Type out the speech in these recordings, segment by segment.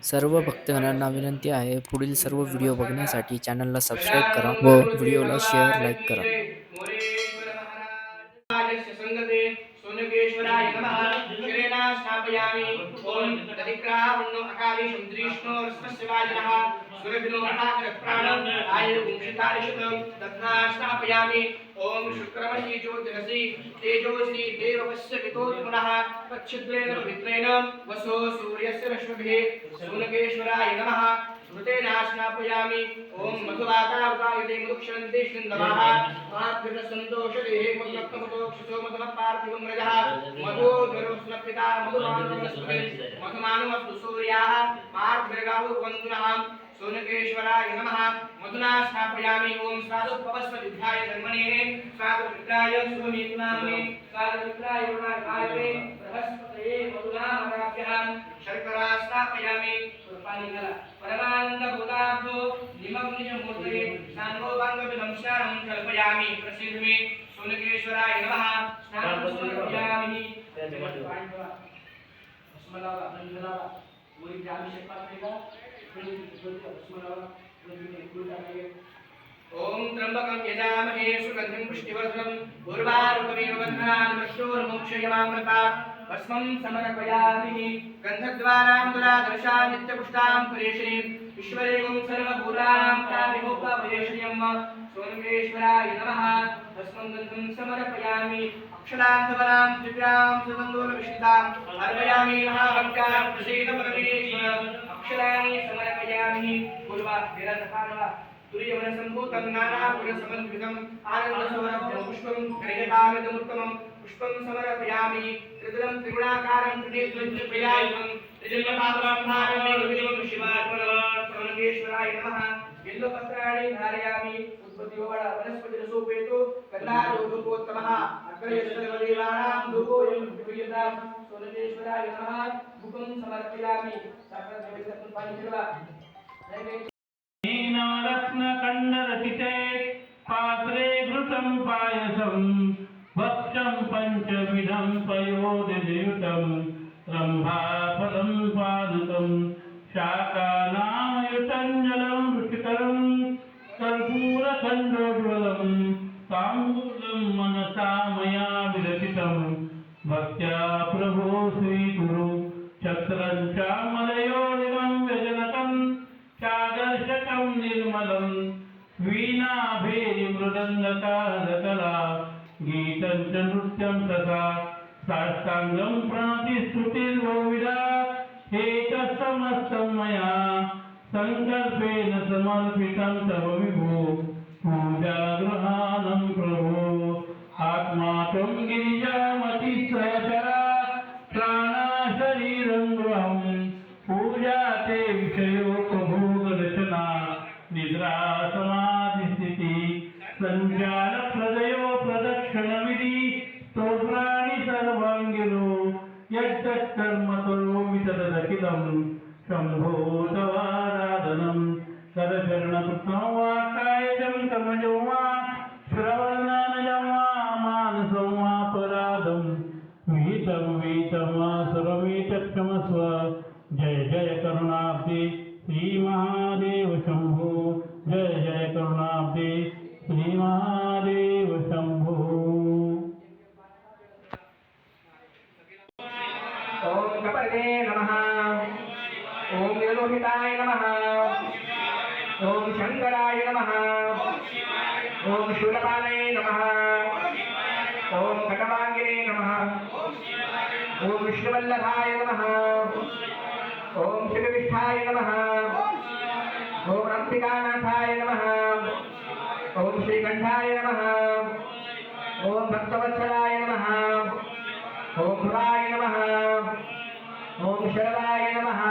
सर्व भक्तगणांना विनंती आहे, पुढील सर्व व्हिडिओ बघण्यासाठी चॅनलला सबस्क्राईब करा व व्हिडिओला शेअर, लाईक करा. मोरेश्वर महाराज संगते सोनकेश्वराय नमः शिरेना स्थापयामि ओम तदिग्रावण्णो अकाली समुद्रीष्णो शिवाजनः सुरभिनो प्राणम आयु वंशितारिषतम तथा स्थापयामि ओम शुक्रमसि ज्योतिरसि तेजोसि देववस्य पितोत्मनः तच्छिद्रेण पवित्रेण वसो सूर्यस्य रश्मिभिः सोनकेश्वराय नमः श्रुतेनाश्नापयामि ओम मधुवातावतायते मधुक्षरन्ते स्कन्दवाः महाभृतसन्तोषदेहे मधुरक्तमतोक्षसो मधुमत्पार्थिवं रजः मधुधरुस्नपिता मधुमानवस्पतिः मधुमानवस्तु सूर्याः पार्भृगाहुर्वन्दुनः सोनकेश्वराय नमः मधुना स्थापयामि ओम स्वादुपवस्वविद्याय धर्मणे स्वादुमित्राय शुभमीतुनामे स्वादुमित्राय वरुणाकायते बृहस्पतये मधुनामराभ्यां शर्करा स्थापयामि पानीगला परमानंद भूताभो निमग्निजमूर्तये साङ्गोपाङ्गविधं स्नानं कल्पयामि प्रसिद्धमे सोनकेश्वराय नमः स्नानं समर्पयामि अस्मदावा नंदनावा वही अभिषेक पात्रेगा ओम त्र्यंबकं यजामहे सुगंधिं पुष्टिवर्धनम् उर्वारुकमेव बन्धनान् मृत्योर्मोक्षयमामृतात् भस्मं समर्पयामि गन्धद्वारां दुरादर्शा नित्यपुष्टां परेशनीं ईश्वरेयं सर्वभूतानां प्राविमोपभयश्रियं सोनकेश्वराय नमः भस्मं गन्धं समर्पयामि अक्षरान्धवनां दिव्यां सुगन्धोलविषिताम् अर्पयामि महाभक्तां प्रसीदपरमेश्वर अक्षराणि समर्पयामि पूर्वा विरसकानवा तुर्यवन संभूतं नानागुणसमन्वितम् आनन्दसौरभ्यं पुष्पं गणयतामिदमुत्तमं पुष्पं समर्पयामि त्रिदलं त्रिगुणाकारं त्रिनेत्रज्ञप्रियायुधं त्रिजन्मपापसंहारमेव शिवात्मनः सोनकेश्वराय नमः बिल्वपत्राणि धारयामि उत्पत्तियोगण वनस्पतिरसोपेतो कन्नारोधुपोत्तमः अग्रयसर्वदेवानां धूपोऽयं विप्रियतां सोनकेश्वराय नमः धूपं समर्पयामि साक्षात् पाणिग्रह रत्नकण्डरचिते पात्रे घृतं पायसं भक्षं पञ्चविधं पयोनियुतं रम्भाफलं पादुकं शाकानामयुतं जलं रुचिकरं कर्पूरखण्डोज्ज्वलं ताम्बूलं मनसा मया विरचितं भक्त्या प्रभो श्रीगुरु चक्रं चामलयोनिमं व्यजनकं चादर्शकं निर्मलं वीणाभेरि मृदङ्गकालकला गीतं च नृत्यं तथा साष्टाङ्गं प्रणतिस्तुतिर्बहुविधा एतत्समस्तं मया सङ्कल्पेन समर्पितं तव विभो पूजागृहानं प्रभो आत्मा त्वं गिरिजामतिसहचरा प्राणा शरीरं गृहं पूजा ते विषयोपभोगरचना निद्रा समाधिस्थिति सञ्जालप्रदयो प्रदक्षिणविधि स्तोत्राणि सर्वाङ्गिनो यद्यत्कर्म करोमि तदखिलं शम्भो तवाराधनं करचरणकृतं वा कायजं कर्मजो वा श्रवणज्ञानजं वा मानसं वापराधं विहितं वीतं वा सर्वमेतत्क्षमस्व जय जय करुणाब्दे श्री महादेव शंभो जय जय करुणाब्दे श्री महादेव शंभो ओम कपटे नमः ओम निर्लोहिताय नमः ओम शंकराय नमः ओम शूलपालये नमः ओम खटवांगिने नमः ओम विष्णुवल्लभाय नमः ओम शिवविष्ठाय नमः ओम अंबिकानाथाय नमः ओम श्रीकंठाय नमः ओम भक्तवत्सलाय नमः ओम भुवाय नमः ओम शरवाय नमः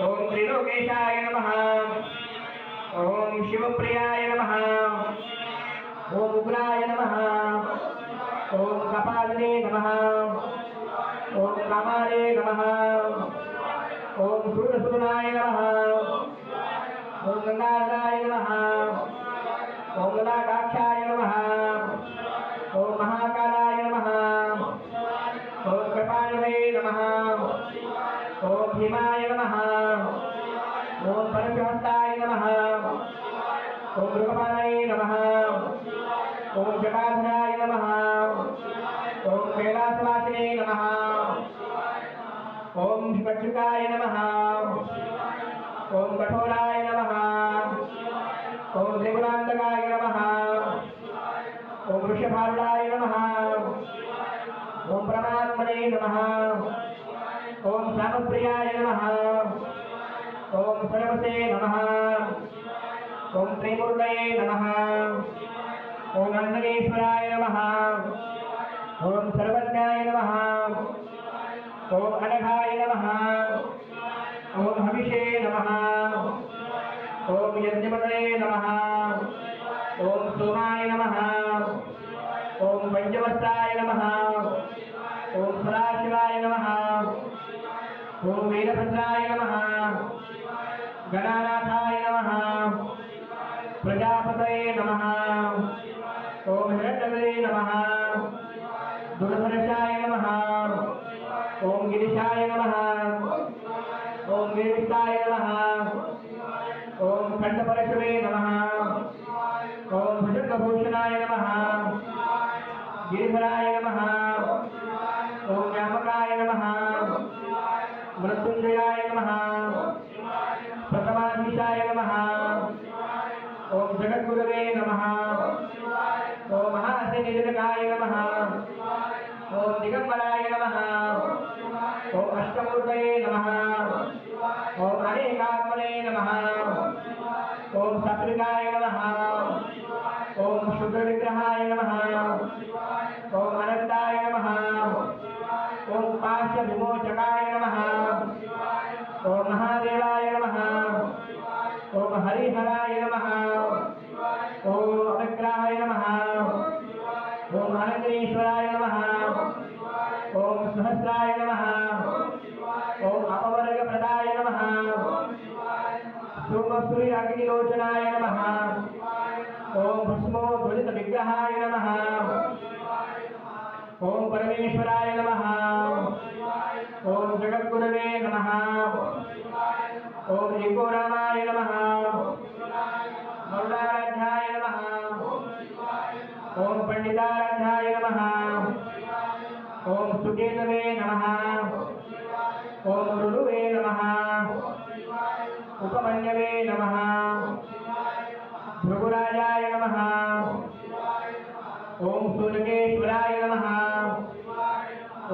ओम त्रिलोकेशाय नमः ओम शिवप्रियाय नमः ओम उग्राय नमः ओम कपालने नमः ओम कामाले नमः ओम सूर्यसुतनाय नमः ओम गंगाधराय नमः ओम ललाटाक्षाय नमः ओम महाकालाय नमः ओम कृपाणवे नमः ओम भीमाय नमः ओम जटाधराय नमः ओम कैलासवासिने नमः ओम कच्छुकाय नमः ओम कठोराय नमः ओम त्रिगुणान्तकाय नमः ओम वृषभारूढाय नमः ओम परमात्मने नमः ओम श्यामप्रियाय नमः ओम सर्वसे नमः ओम त्रिमूर्तये नमः ओम अन्नकेश्वराय नमः ओम सर्वज्ञाय नमः ओम अनघाय नमः ओम हविषे नमः ओम यज्ञपतये नमः ओम सोमाय नमः ओम पंचवस्त्राय नमः ओम सदाशिवाय नमः ओम वीरभद्राय नमः गणानाथाय नमः प्रजापतये नमः ओम हिरण्यगरे नमः दुर्धर्षाय नमः ओम गिरिशाय नमः ओम गिरिशाय नमः ओम खंडपरशुवे नमः ओम भुजंगभूषणाय नमः गिरिधराय नमः ओम व्यापकाय नमः मृत्युंजयाय नमः प्रथमाधीशाय नमः ओम जगद्गुरवे नमः ओम महासिद्धिजनकाय नमः ओम दिगंबराय नमः ओम अष्टमूर्तये नमः ओम अनेकात्मने नमः ओम सात्विकाय नमः ओम शुद्धविग्रहाय नमः ओम अनंताय नमः ओम पाशविमोचकाय नमः ओम महादेवाय नमः ओम हरिहराय नमः ओम अग्रहाय नमः ओम अनंतेश्वराय नमः ओम सहस्राय नमः ओम अपवर्गप्रदाय नमः सोमसूर्य अग्निलोचनाय नमः ओम भस्मोद्वलित विग्रहाय नमः ओम परमेश्वराय नमः ओम जगद्गुरवे नमः ओम एकोरामाय नमः गरुडाराध्याय नमः ओम पंडिताराध्याय नमः ओम सुकेतवे नमः ओम रुडुवे नमः उपमन्यवे नमः भृगुराजाय नमः ओम सूनकेश्वराय नमः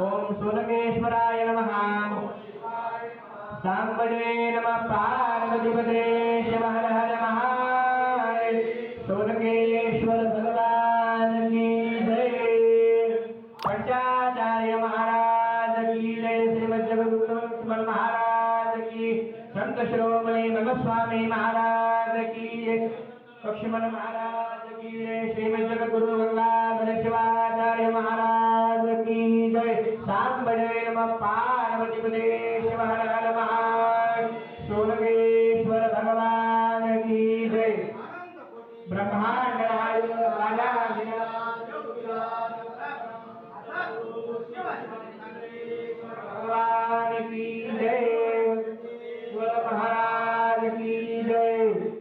ओम सूनकेश्वराय नमः सांबवे नमः पार्वतीपते शिव हर हर महादेव सूनकेश्वर भगवान की जय पंचाचार्य महाराज की जय श्रीमद जगद्गुरु महाराज की संत शिरोमणि भगवत्स्वामी महाराज की जय लक्ष्मण महाराज की जय श्रीमद जगद्गुरु गंगाधर शिवाचार्य महाराज की जय सांबवे नमः पार्वतीपते शिव हर हर महादेव सोनकेश्वर भगवान की जय ब्रह्मांड राजा भगवान की जय शिव महाराज की जय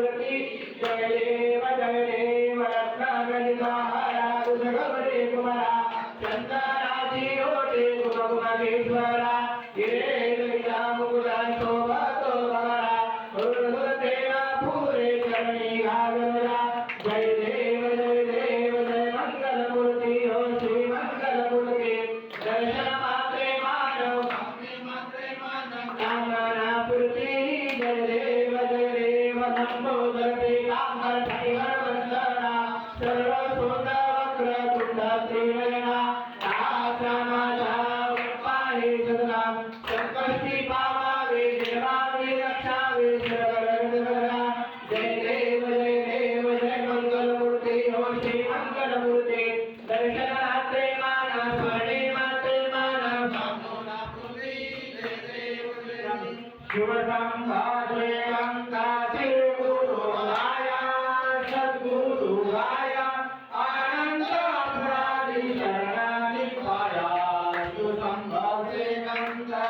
मूर्ती जय देव रत्नागणिताहारा उदगवरे कुमारा चंद्राची ओटे गुणगुणेश्वरा हिरे ललिता मुकुला शोभातो भवरा देवा पुरे चरणी घागरा जय देव जय मंगल मूर्ती हो श्री मंगल मूर्ती दर्शन मात्रे मानव कामना पूर्ती जय देव नंबोदरे कामर ठैवर वंदना सर्व सोंद वक्र कुंड त्रिवेणा आश्रमाचा पाहे सदना संकष्टी पावावे देवावे रक्षावे सर्वगणा जय देव जय मंगल मूर्ती हो श्री मंगल मूर्ती दर्शनात्रे माना स्मरणे मात्रे माना शिव संभाषे अंकाचे गुरुराया सद्गुरुराया आनंद अपराधी शरणानी पाया शिव संभाषे अंका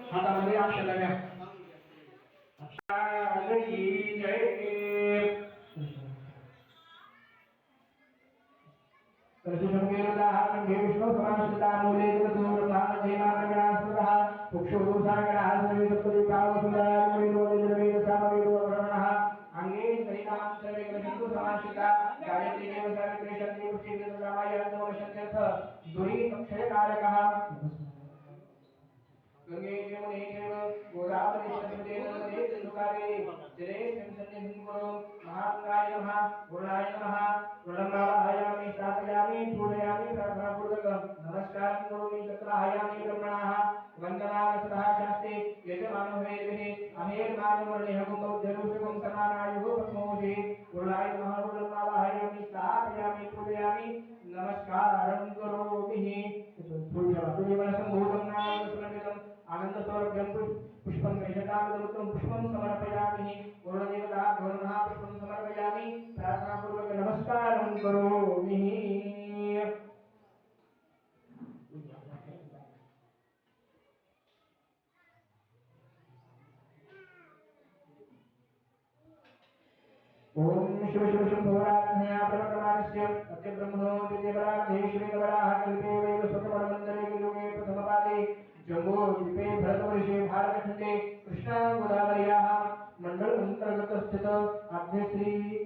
हातामध्ये अक्षता घ्या. गंगे यमुने चैव गोदावरी सरस्वती नर्मदे सिन्धुकावेरी जलेऽस्मिन् सन्निधिं कुरु. महागंगाय नमः. पूर्णाय नमः. प्रणमामि स्थापयामि पूजयामि प्रार्थनापूर्वकं नमस्कारं करोमि. तत्राहयामि ब्रह्मणः वन्दनामस्तः शास्त्रे यजमानो वेदिभिः अहेर्मानवर्णिः गुणोज्जलुषुकं समानायुः पद्मोषि. पूर्णाय नमः. प्रणमामि स्थापयामि पूजयामि नमस्कारं करोमि. पूज्यवसंभूतं नाम समर्पितम् आनंदस्वरूपं पुष्पं गृह्णामि पुष्पं समर्पयामि. पूर्णदेवताभ्यो नमः पुष्पं समर्पयामि. प्रार्थनापूर्वक नमस्कारं करोमि. ओम शिव शिव शंभोराज्ञया प्रवर्तमानस्य अद्य ब्रह्मणो विद्यवराधे श्रीवराह कल्पे वेद स्वतमन्वन्तरे युगे प्रथमपादे जम्बो द्वीपे भरतवर्षे भारतखण्डे कृष्णा गोदावर्याः मण्डलमन्तर्गत स्थित आद्यश्री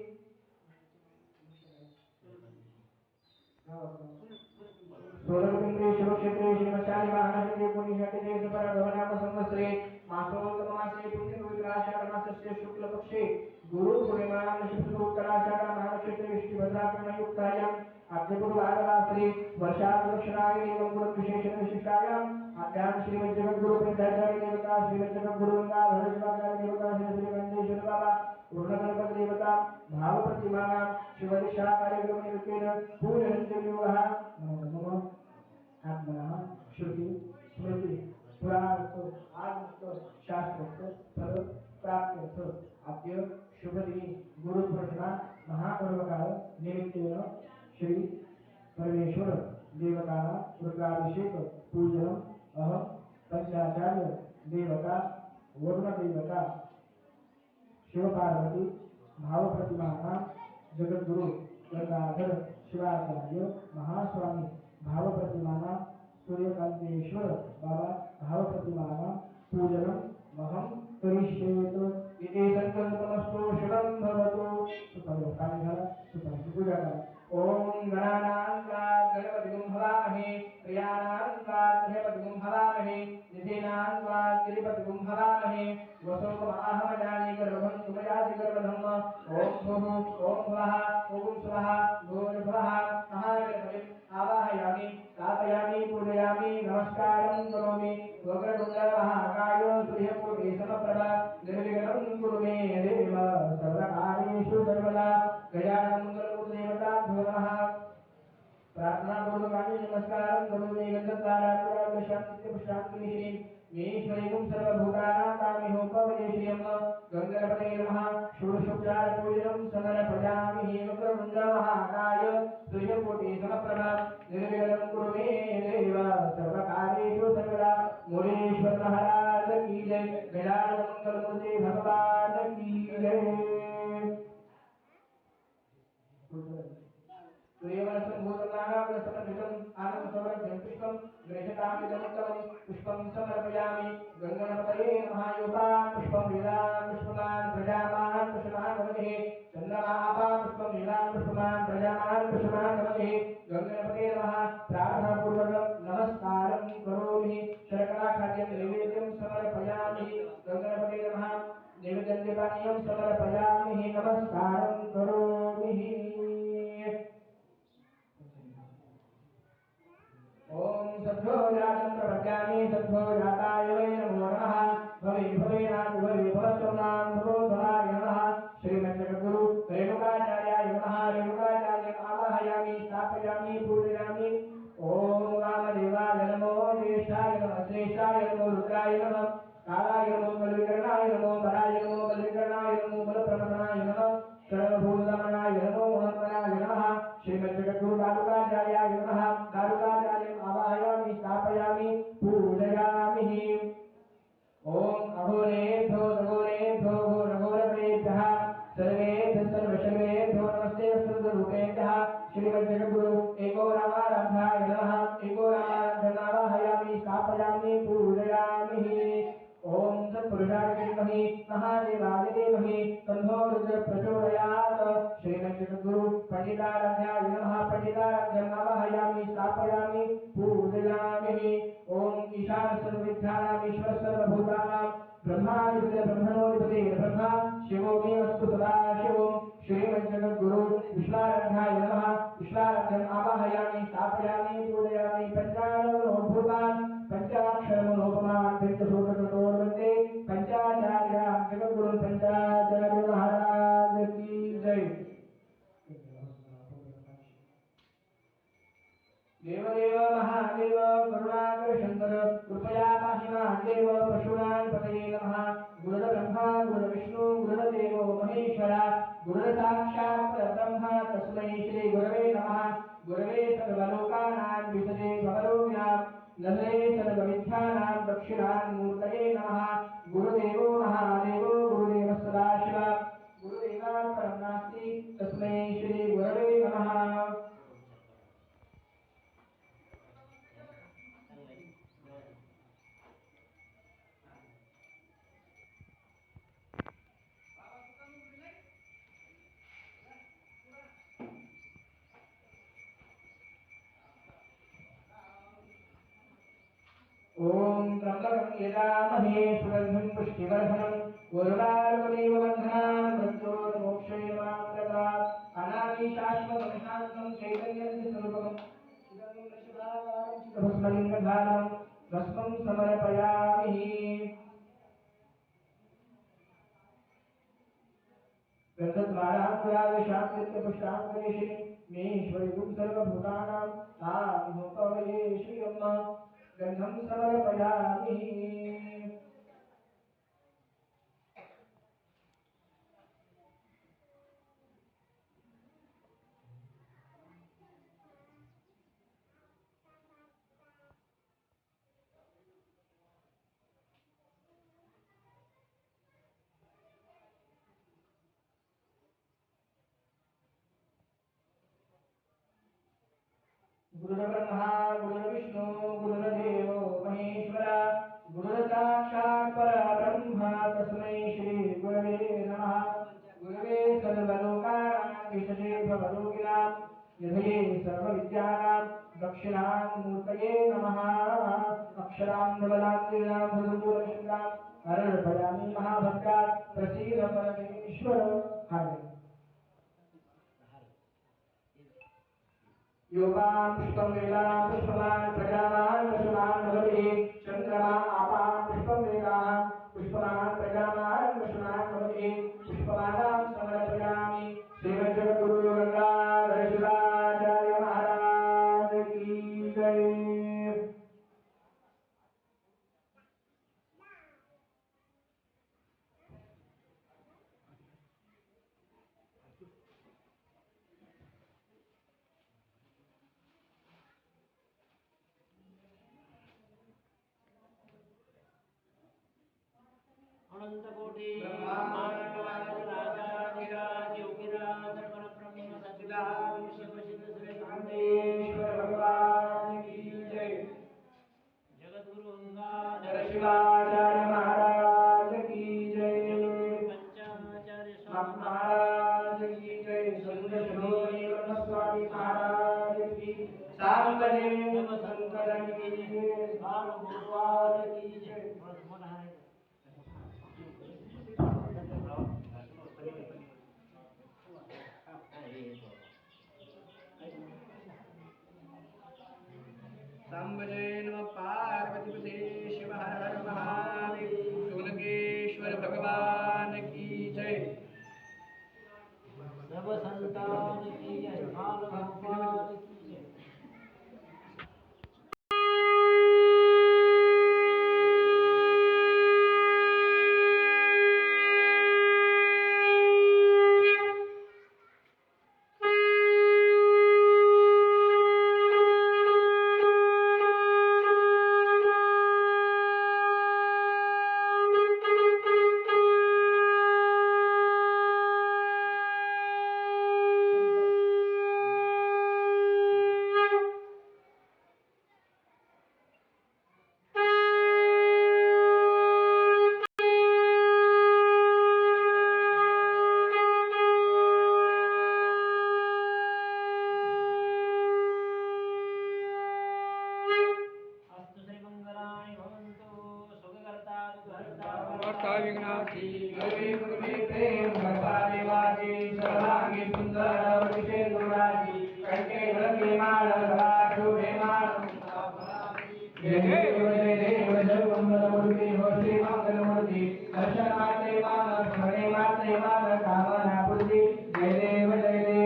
सोलरपिण्डे शिवक्षेत्रे श्रीमशाली महानगरे पुण्यक्षेत्रे सपरभवनाम संवत्सरे मासोत्तममासे पुण्यपवित्राषाढमासस्य शुक्लपक्षे गुरुपूर्णिमायां शुक्लोत्तराषाढमासक्षेत्रे विष्णुभद्राकरणयुक्तायाम् आद्यपूर्वादरात्रि वर्षादक्षिणाय एवं गुणविशेषण विशिष्टायाम् आद्यां श्रीमज्जगद्गुरुप्रसादाय देवता श्रीमज्जगद्गुरुगंगाधर शिवाचार्य देवता श्रीगंधेश्वर बाबा पूर्णगणपति देवता भावप्रतिमानां शिवदीक्षा कार्यक्रमनिमित्तेन पूजनस्य योगः नमो आत्मनः श्रुति स्मृति पुराणोक्त आगमोक्त शास्त्रोक्त फल प्राप्त्यर्थ आद्य शुभदिनी गुरुपूर्णिमा महापर्वकाल निमित्तेन श्री परमेश्वर देवता रुद्राभिषेक पूजनम अहम पंचाचार्य देवता वरुण देवता शिव पार्वती भाव प्रतिमा जगद्गुरु गंगाधर शिवाचार्य महास्वामी भाव प्रतिमा सूर्यकांतेश्वर बाबा भाव प्रतिमा पूजनम अहम करिष्येत. इति संकल्पमस्तु शुभं भवतु. सुपरिवर्तन झाला सुपरिवर्तन पूजा करा. ओम गणानां गणपतिं हवामहे प्रियाणां गणपतिं हवामहे निधीनां गिरिपतिं हवामहे वसोकमाहमजानि गर्भं सुमयाति गर्भधम्म. ओम भूः ओम भवः ओम स्वः भूर्भुवः महागणपतिम् आवाहयामि स्थापयामि पूजयामि नमस्कारं करोमि. वक्रतुण्डमहाकाय सूर्यकोटि समप्रभा निर्विघ्नं कुरु मे देव सर्वकार्येषु सर्वदा. गजाननं मंगलमूर्ति देवताभ्यो नमः. प्रार्थनापूर्वकानि नमस्कारं करोमि. गन्धद्वारापूर्वक शान्तिपुष्टाङ्कुलिशीं ईश्वरीं सर्वभूतानां कामिहोपवयेश्रियं गङ्गणपतये नमः. षोडशोपचारपूजनं समर्पयामि. वक्रतुण्डमहाकाय सूर्यकोटि समप्रभा निर्विघ्नं कुरु मे देव सर्वकार्येषु सर्वदा. मुनीश्वर महाराज की जय. गजानन मंगलमूर्ति भगवान की जय. पुष्पं गृह्णामि पुष्पं समर्पयामि. गंगणपतये नमः. योगा पुष्पं वेदां पुष्पमान् प्रजामान् पुष्पमान् नमः. चन्द्रमापा पुष्पं वेदां पुष्पमान् प्रजामान् पुष्पमान् नमः. गंगणपतये नमः. प्रार्थनापूर्वकं नमस्कारं करोमि. शर्कराखाद्यं नैवेद्यं समर्पयामि. गंगणपतये नमः. नैवेद्यपानीयं समर्पयामि. नमस्कारं करोमि. ओम सद्भो जातं प्रपद्यामि सद्भो जाताय वै नमो नमः. भवे भवेनात् भवे भवस्वनां भवो भवाय नमः. श्रीमज्जगद्गुरु रेणुकाचार्याय नमः. रेणुकाचार्यम् आवाहयामि स्थापयामि पूजयामि. ओम वामदेवाय नमो. ज्येष्ठाय नमः. श्रेष्ठाय नमो. रुद्राय नमः. कालाय नमो. बलविकर्णाय नमो. बलाय नमो. बलविकर्णाय नमो. बलप्रमथनाय नमः. सर्वभूतमनाय नमो. महत्मनाय नमः. श्रीमज्जगद्गुरु दारुकाचार्याय नमः. दारुकाचार्यम् आवाहयामि स्थापयामि पूजयामि. पूजयामि। ओम तत्पुरुषाय विद्महे महादेवाय धीमहि तन्नो रुद्रः प्रचोदयात्। श्रीमज्जगद्गुरु पंडिताराध्याय नमः। पंडिताराध्यं आवाहयामि स्थापयामि पूजयामि। ओम ईशान सर्वविद्यानां ईश्वर सर्वभूतानां ब्रह्मादित्य ब्रह्मणोऽधिपति ब्रह्मा शिवो मे अस्तु सदा शिवम्। श्रीमज्जगद्गुरु विश्वाराध्याय नमः। विश्वाराध्यं आवाहयामि स्थापयामि पूजयामि। पंचाननोद्भूतान् पंचाक्षरमनोपमान् पंचसूत्रकृतोर्वन्दे पंचाचार्यां जगद्गुरुं पंचाचार्य महाराज की जय। देवदेव महादेव करुणाकर शंकर कृपया पाहि महादेव पशूनां पतये नमः। गुरुर्ब्रह्मा गुरुर्विष्णु गुरुर्देवो महेश्वरा गुरुर्साक्षात् परब्रह्म तस्मै श्री गुरवे नमः। गुरवे सर्वलोकानां विषजे भवरोगिणां नमरे सर्वविद्यानां दक्षिणामूर्तये नमः। गुरुदेवो महादेवो गुरुदेवः सदाशिव गुरुदेवात् परं नास्ति तस्मै श्री गुरवे नमः। ओम त्र्यंबकं यजामहे सुगंधिं पुष्टिवर्धनम् उर्वारुकमेव बन्धनान् मृत्योर्मोक्षे मामृतात्। अनादि शाश्वतं शान्तं चैतन्यं स्वरूपम् चिदं दशदाकारं चिदभस्मलिङ्गधारं भस्मं समर्पयामि। गन्धद्वाराङ्कुरादिशाकृत्यपुष्टाङ्कुरेषि मेश्वरितुं सर्वभूतानां तामिहोपवये श्रियम् गन्धं समर्पयामि। गुरुर्ब्रह्मा गुरुर्विष्णु गुरुर्देवो महेश्वरा गुरुर्साक्षात् परब्रह्म तस्मै श्री गुरवे नमः। गुरवे सर्वलोकानां विषजे भवरोगिणां निधये सर्वविद्यानां दक्षिणामूर्तये नमः। अक्षरां धवलां भृगुपूरशुक्लां अर्पयामि महाभक्तात् प्रसीद परमेश्वर। हरे योगां पुष्पं वेलां पुष्पवान् प्रजावान् पशुमान् भवति चन्द्रमा आपां पुष्पं वेलाः पुष्पवान् प्रजावान् पशुमान् भवति पुष्पमालां समर्पयामि। श्रीमज्जगद्गुरु गंगाधर शिवाचार्य महाराज की जय। अनंतकोटि ब्रह्मांड राजाधिराज योगिराज परब्रह्म सच्चिदानंद शिवसिद्ध श्रीकांतेश्वर भगवान की जय। जगद्गुरु गंगाधर शिवाचार्य महाराज की जय। पंचाचार्य स्वामी महाराज की जय। संत शिरोमणि ब्रह्मस्वामी महाराज की सांबदेव संकलन की जय। भानुभगवान की जय। सांबजे नमः पार्वतीपते शिव हर हर महादेव। अष्टाविघ्नाची गौरी गुरुजी प्रेम गणपादेवाची सर्वांगी सुंदर विशेषुराची कंठे गंगे माळ गळा शोभे माळ जय देव जगमंगलमूर्ती हो श्री मंगलमूर्ती दर्शन मात्रे मान स्मरणे मात्रे मान कामना पूर्ती जय देव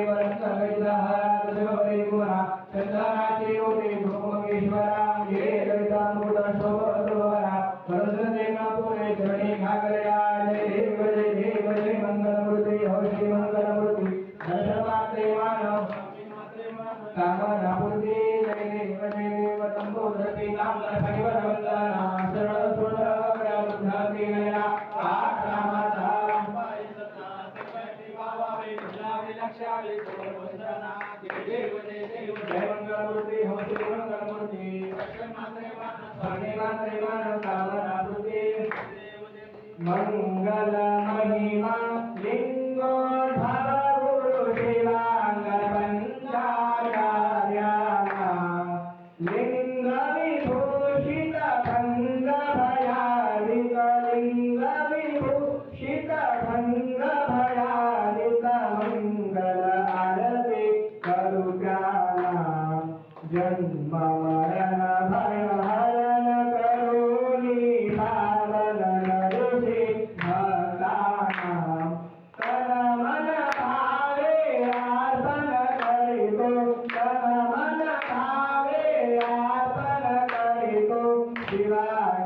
रत्नगैदहा तुझे गुणा चंदनाचे ओटे भूमकेश्वरा जय ललिता मुकुट शोभवरा वरददेव पुरे चरणी घागरया जय देव जय मंगलमूर्ती हो श्री मंगलमूर्ती दर्शन मात्रे मान कामना पूर्ती जय देव तंबोधर पीतांबर भगवत वंदना शरण सुंदर बुद्धाती नयना आश्रमाचा जय मंगलमूर्ती हो श्री मंगलमूर्ती मात्रे मान कामना पूर्ती मंगल महिमा लिंगोद्भव गुरु शिवांग पंचाचार्याना लिंग विभूषित भंग भयालिक लिंग विभूषित भंग भयालिक मंगल आरती करू प्याला जन्म मरण भय हरण करुणी पावन नरसी भक्ताना तन मन भावे अर्पण करितो तन मन भावे अर्पण करितो शिवाय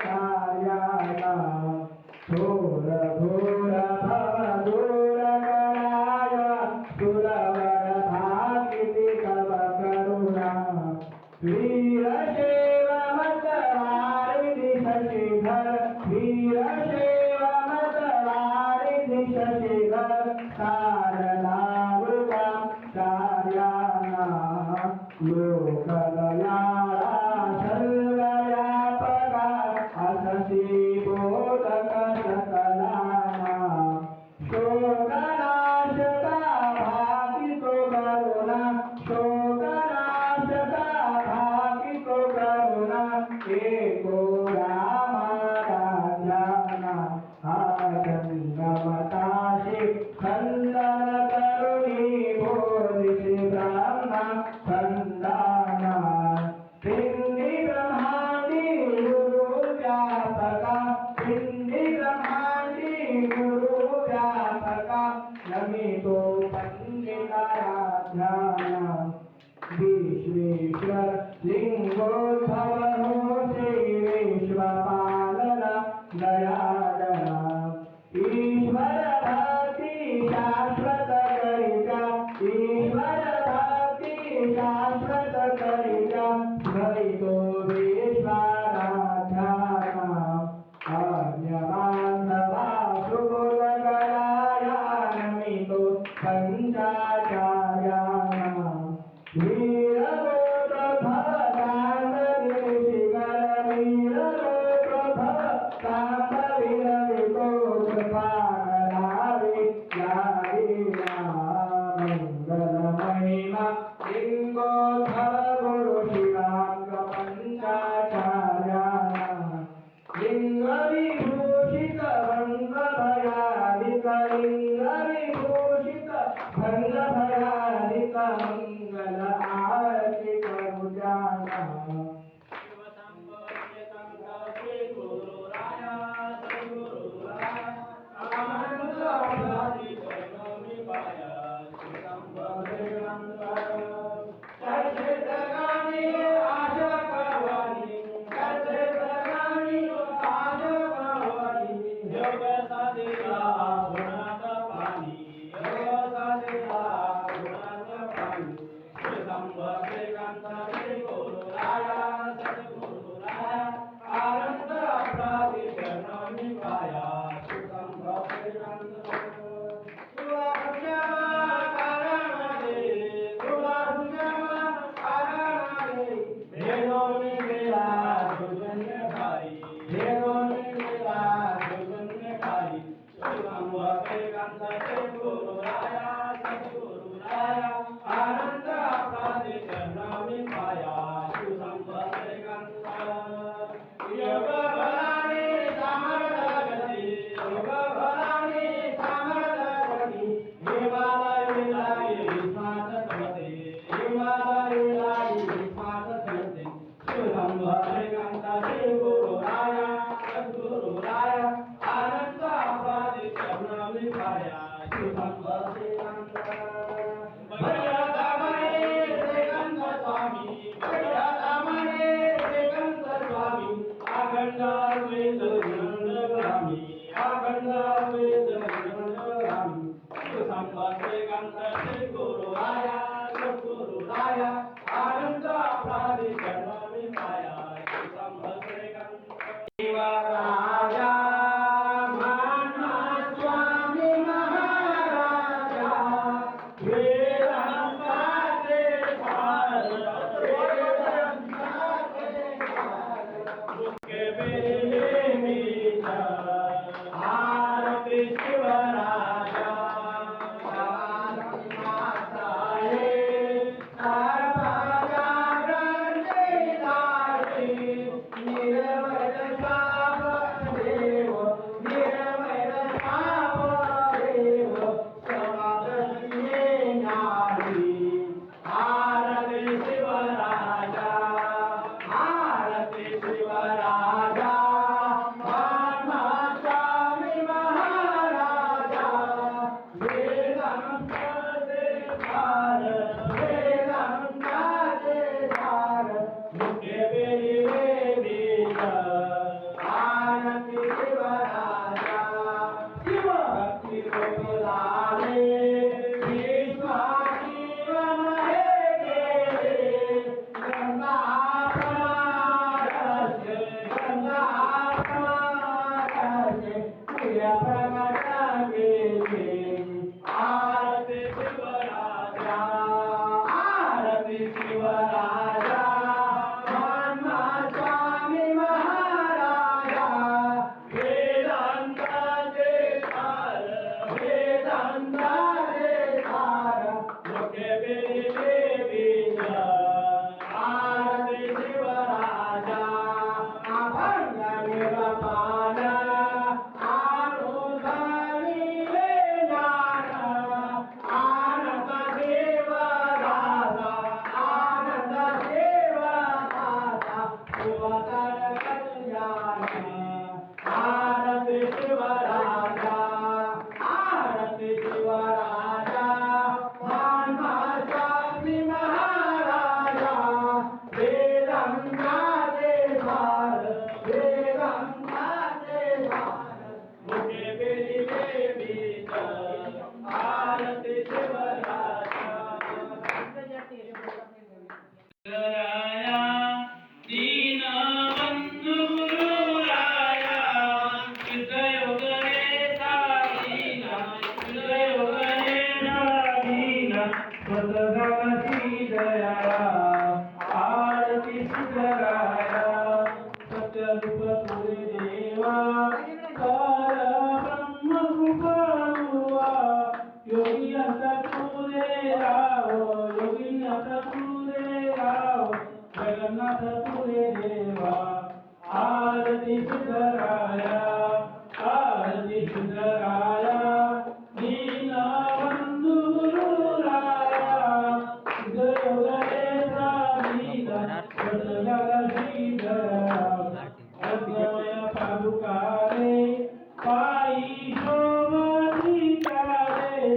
पंचाचार्याना थोर घोर भव दूर कराय सुरवर भागिती कव करुणा वीरशैव मतवारिधि शशिधर वीरशैव मतवारिधि शशिधर कारणावृता कार्याना लोकलयाळा सर्वव्यापका अससी बोधक सकलाना शोकनाशका भाकितो करुणा शोकनाशका भाकितो करुणा एको रामा राजाना आजन्मताशी खंडन करुणी बोधिसी ब्रह्मा खंडाना पिंडी ब्रह्मांडी गुरु व्यापका पिंडी ब्रह्मांडी गुरु व्यापका नमितो पंडिताराध्याना विश्वेश्वर लिंगोद्भव हो श्री विश्वपालना दयाळना ईश्वर भक्ती शाश्वत करिता ईश्वर भक्ती शाश्वत करिता भवितो विश्वाराध्याना आज्ञाबांधवा सुबोध कराया नमितो पंचाचार्याना वीरगोत्र भव कांद ऋषिकर वीरगोत्र भव कांद अखंड वेद गामी अखंड वेद गामी संपत्ते गंधते गुरुराया सद्गुरुराया आनंद प्राणी जन्मी पाया संपत्ते गंधते राजा मानवा स्वामी महाराजा वेदांताचे सार वेदांताचे सार मुखे बेले मीरा आरती शिवराजा आरती माताये सर्वजागरणे दारी निर्मल साप देव निर्मल साप देव समागतिये नारी आरती शिवराजा आरती शिवराजा मानवा स्वामी महाराजा वेदांताचे सार वेदांताचे सार मुखे बेले बीज आरती शिवराजा शिवभक्ती गोकुलाने विश्वाजीवन हे केले गंगा प्रमाणस्य गंगा प्रमाणस्य प्रिय प्रकट केले आरती शिवराजा आरती शिवराजा मानवा स्वामी महाराजा वेदांताचे सार वेदांताचे सार मुखे बेले बीज आरती शिवराजा अभंग निरपान आनुधनिले ज्ञान आनंद देवदासा आनंद देवदासा शिवतर कल्याण आरती शिवराजा आरती शिवराजा मानवा स्वामी महाराजा वेदांताचे सार वेदांताचे सार मुखे बेले बीज आरती शिवराजा दीनबंधु गुरुराया हृदयोदये साधीना हृदयोदये साधीना स्वतःची दया आरती सुधराया सत्यरूप तुझे देवा पर ब्रह्म कृपा योगी आता तुझे राव योगी आता तुझे राव जगन्नाथ तुझे देवा आरती सुधराया आरती सुधराया दीनबंधु गुरुराया हृदयोदये साधीना स्वतःची दया अद्वय पादुकारे पायी शोभनिकारे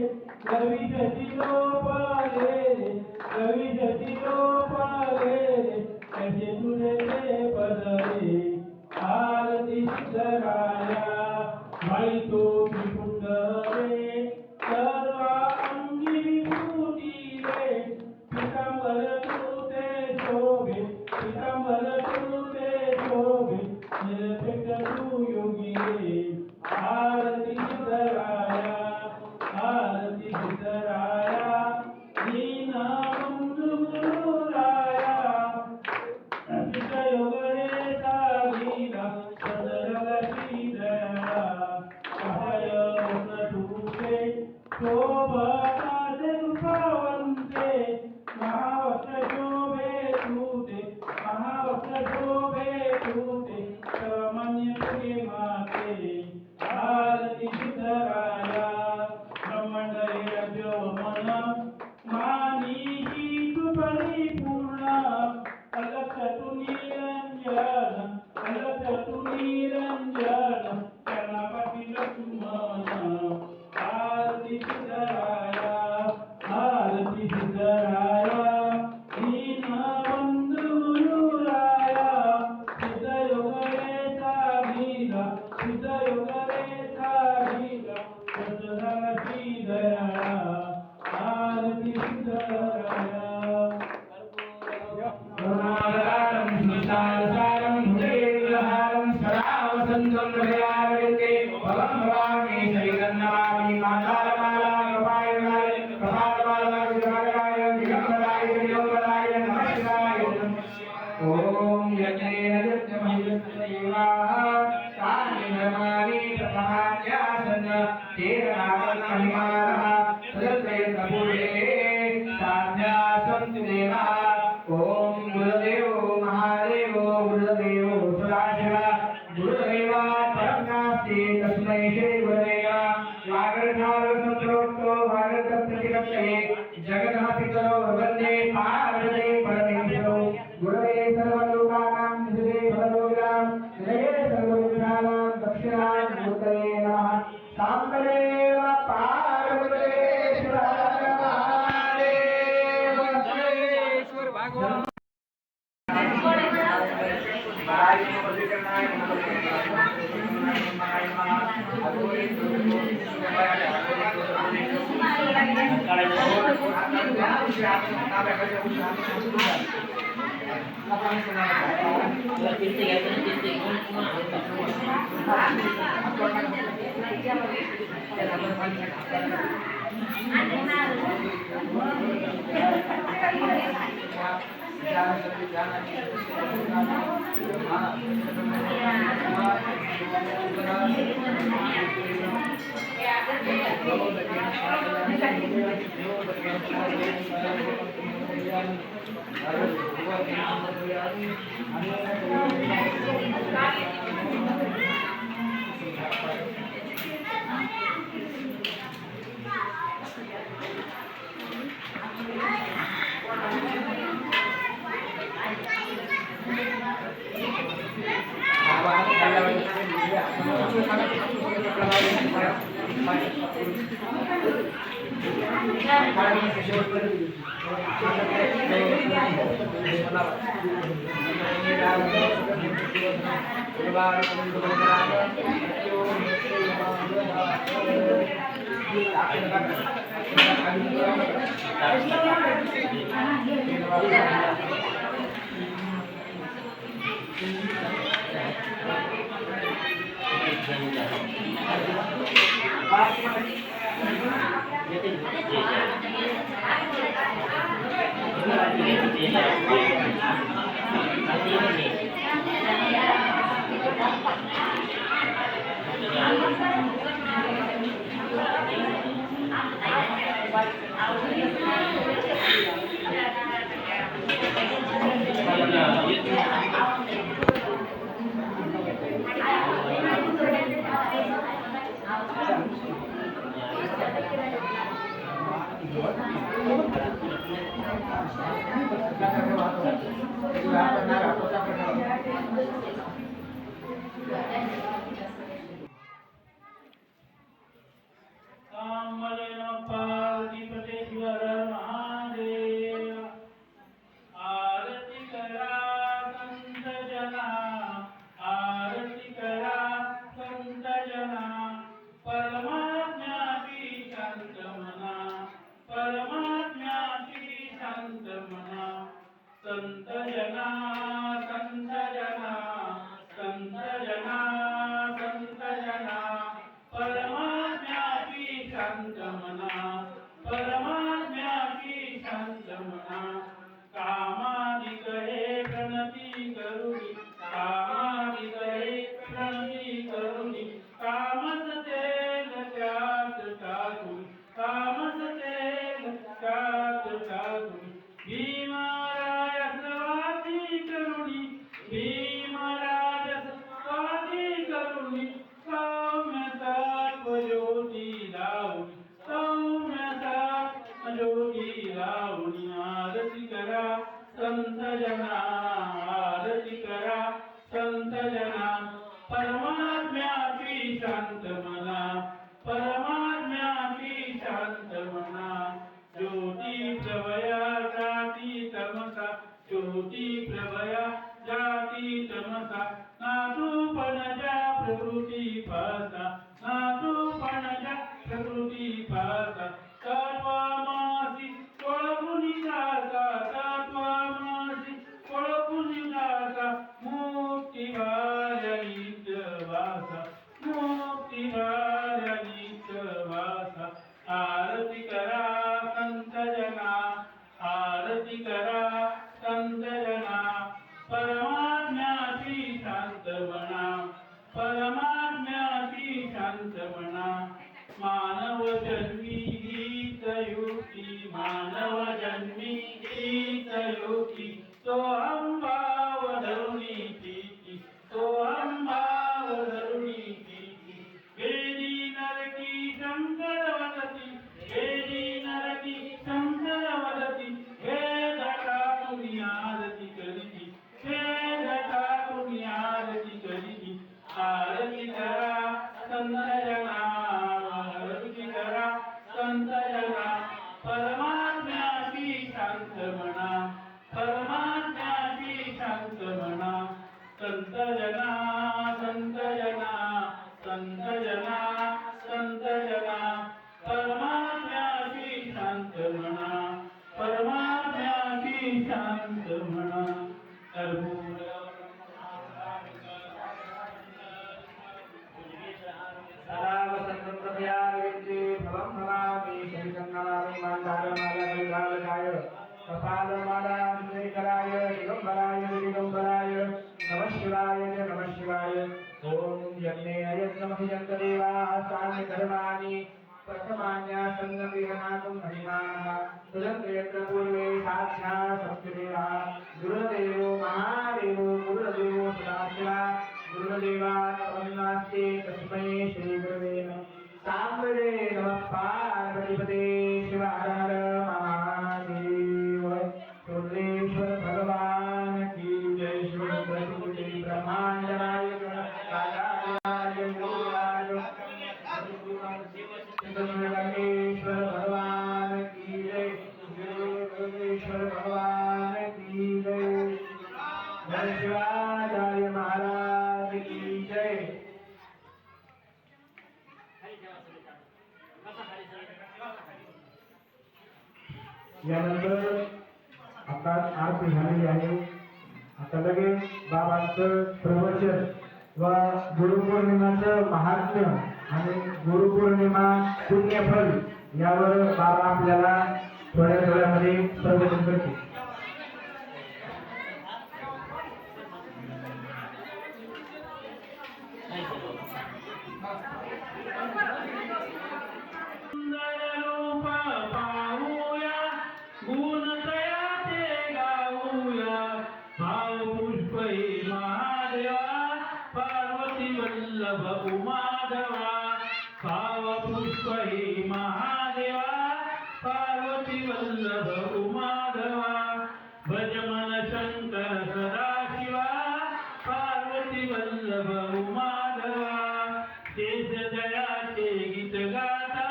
कविजती लोपले कविजती लोपले कसे तुझे ते पदरे आरती सुधराया माई तो त्रिपुंडरे सर्वा अंगी विभूती रे पितांबर तुते शोभे पितांबर तुते शोभे निरपेक्ष तू योगी रे आरती सुधराया आरती सुधराया दीनबंधु गुरुराया हृदयोदये साधीना सदरगती दया अभय तुते शोभताचे रूपवंते महावस्त्र शोभे तुते महावस्त्र शोभे तुते सर्वमान्य तुझे माते आरती सुधराया ब्रह्मांड यज्ञ मन मानिही तू परिपूर्ण अलक्ष तू निरंजन अलक्ष तू निरंजन कर्णापाटी लक्ष्मण आरती सुधराया आरती सुधराया दीनबंधु गुरुराया हृदयोदये संतं प्रयागते फलं भवामि श्रीगन्धवामि मातारमाला कृपायणाय प्रभातमाला विरागाय दिगंबराय दिगंबराय नमः शिवाय ओम यज्ञेन यज्ञमहिषदेवाः तानि धर्माणि प्रथमाध्यासन तेन नामकर्माणः तदत्रयं पूर्वे साध्यासन्ति देवाः ओम गुरुदेवो महादेवो गुरुदेवो सदाशिवा गुरुदेवात् परं नास्ति तस्मै श्री गुरवे नमः वागर्धारो सम्प्रोक्तो वागर्धप्रतिपत्तये जगतः पितरो वन्दे पार्वती परमेश्वरो गुरवे सर्वलोकानां निधये भवलोकानां निधये सर्वलोकानां दक्षिणाय मूर्तये नमः साम्बदेव पार्वतीश्वर महादेव श्रीश्वर भगवान मूर्ती परमाज्ञाती शांत म्हणा मानव जन्मी हीच युक्ती मानव जन्मी हीच युक्ती सोहम भाव धरुणीची सोहम भाव धरुणीची वेदी नरकी शंकर वदती वेदी नरकी शंकर वदती हे जटा आरती करीती हे जटा आरती करीती आरती करा संत जना आरती करा संत जना परमात्म्याची शांत म्हणा परमात्म्याची शांत म्हणा संत जना संत जना संत जना संत जना परमात्म्याची शांत म्हणा परमात्म्याची शांत म्हणा कर्पूर सदा वसंतं प्रभयाविद्ये फलं फलामि शरीरंगनामि मान्दारमालकालकाय कपालमाला श्रीकराय दिगंबराय दिगंबराय नमः शिवाय ॐ यज्ञेन यज्ञमहि यज्ञदेवाः तानि कर्माणि प्रथमान्या सन्नविघ्नातुं हरिमानः तुलन्त्रेऽत्र पूर्वे साक्षात् सत्यदेवः गुरुदेवो महादेवो गुरुदेवो सदाशिवः गुरुदेवाय नमस्ते तस्मै श्री गुरुवे नमः साम्बरे नमः पार्वतीपते शिव हर हर महादेव सुरेश्वर भगवान की जय शिव प्रभुदेव ब्रह्मांड नायक राजाधिराज योगराज गणेश्वर भगवान की जय गणेश्वर भगवान की जय जय शिवाचार्य महाराज की जय यानंतर आता आरती झालेली आहे आता लगेच बाबांचं प्रवचन व गुरुपौर्णिमाचं महात्म्य आणि गुरुपौर्णिमा पुण्यफल यावर बाबा आपल्याला थोड्या वेळामध्ये प्रवचन करतील उमाधवा भाव पुष्प हे महादेवा पार्वती वल्लभ उमाधवा भज मन शंकर सदाशिवा पार्वती वल्लभ उमाधवा शेष दयाचे गीत गाता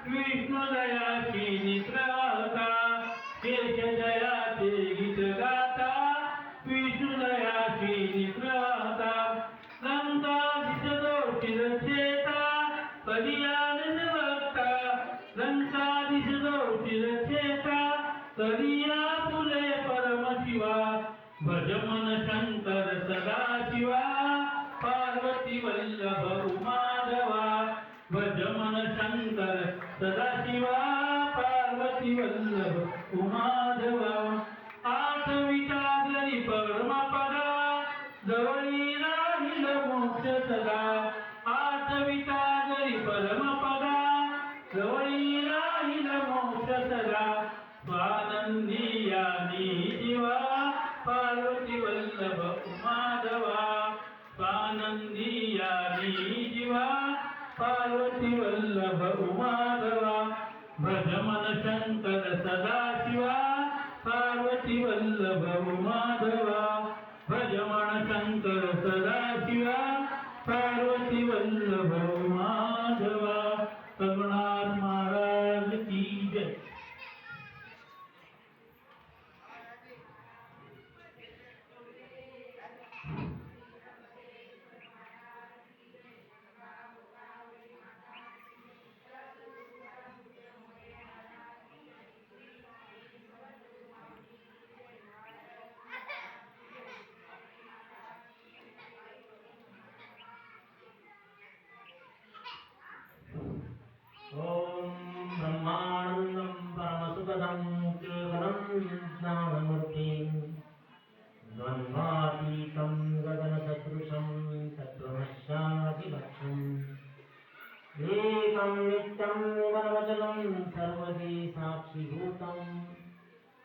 विष्णू दयाची नित्रता शेष दयाचे गीत गाता विष्णू दयाची नित्रता लंका दिसतो चिरचेता कधी आनंद बघता लंका दिसतो चिरचेता कधी फुले परमशिवा भज मन शंकर सदाशिवा पार्वती वल्लभ उमाधवा भज मन शंकर सदाशिवा पार्वती वल्लभ उमाधवा आठविता जरी परमपदा जवळी राहील मोक्ष सदा आठविता जरी परमपदा जवळी राहील मोक्ष सदा स्वानंदी यानी जीवा पार्वती वल्लभ उमाधवा स्वानंदी यानी जीवा पार्वती वल्लभ उमाधवा भज मन शंकर सदाशिवा पार्वती वल्लभ उमाधवा भज मन शंकर सदाशिवा पार्वती वल्लभ उमाधवा रघुनाथ महाराज की जय.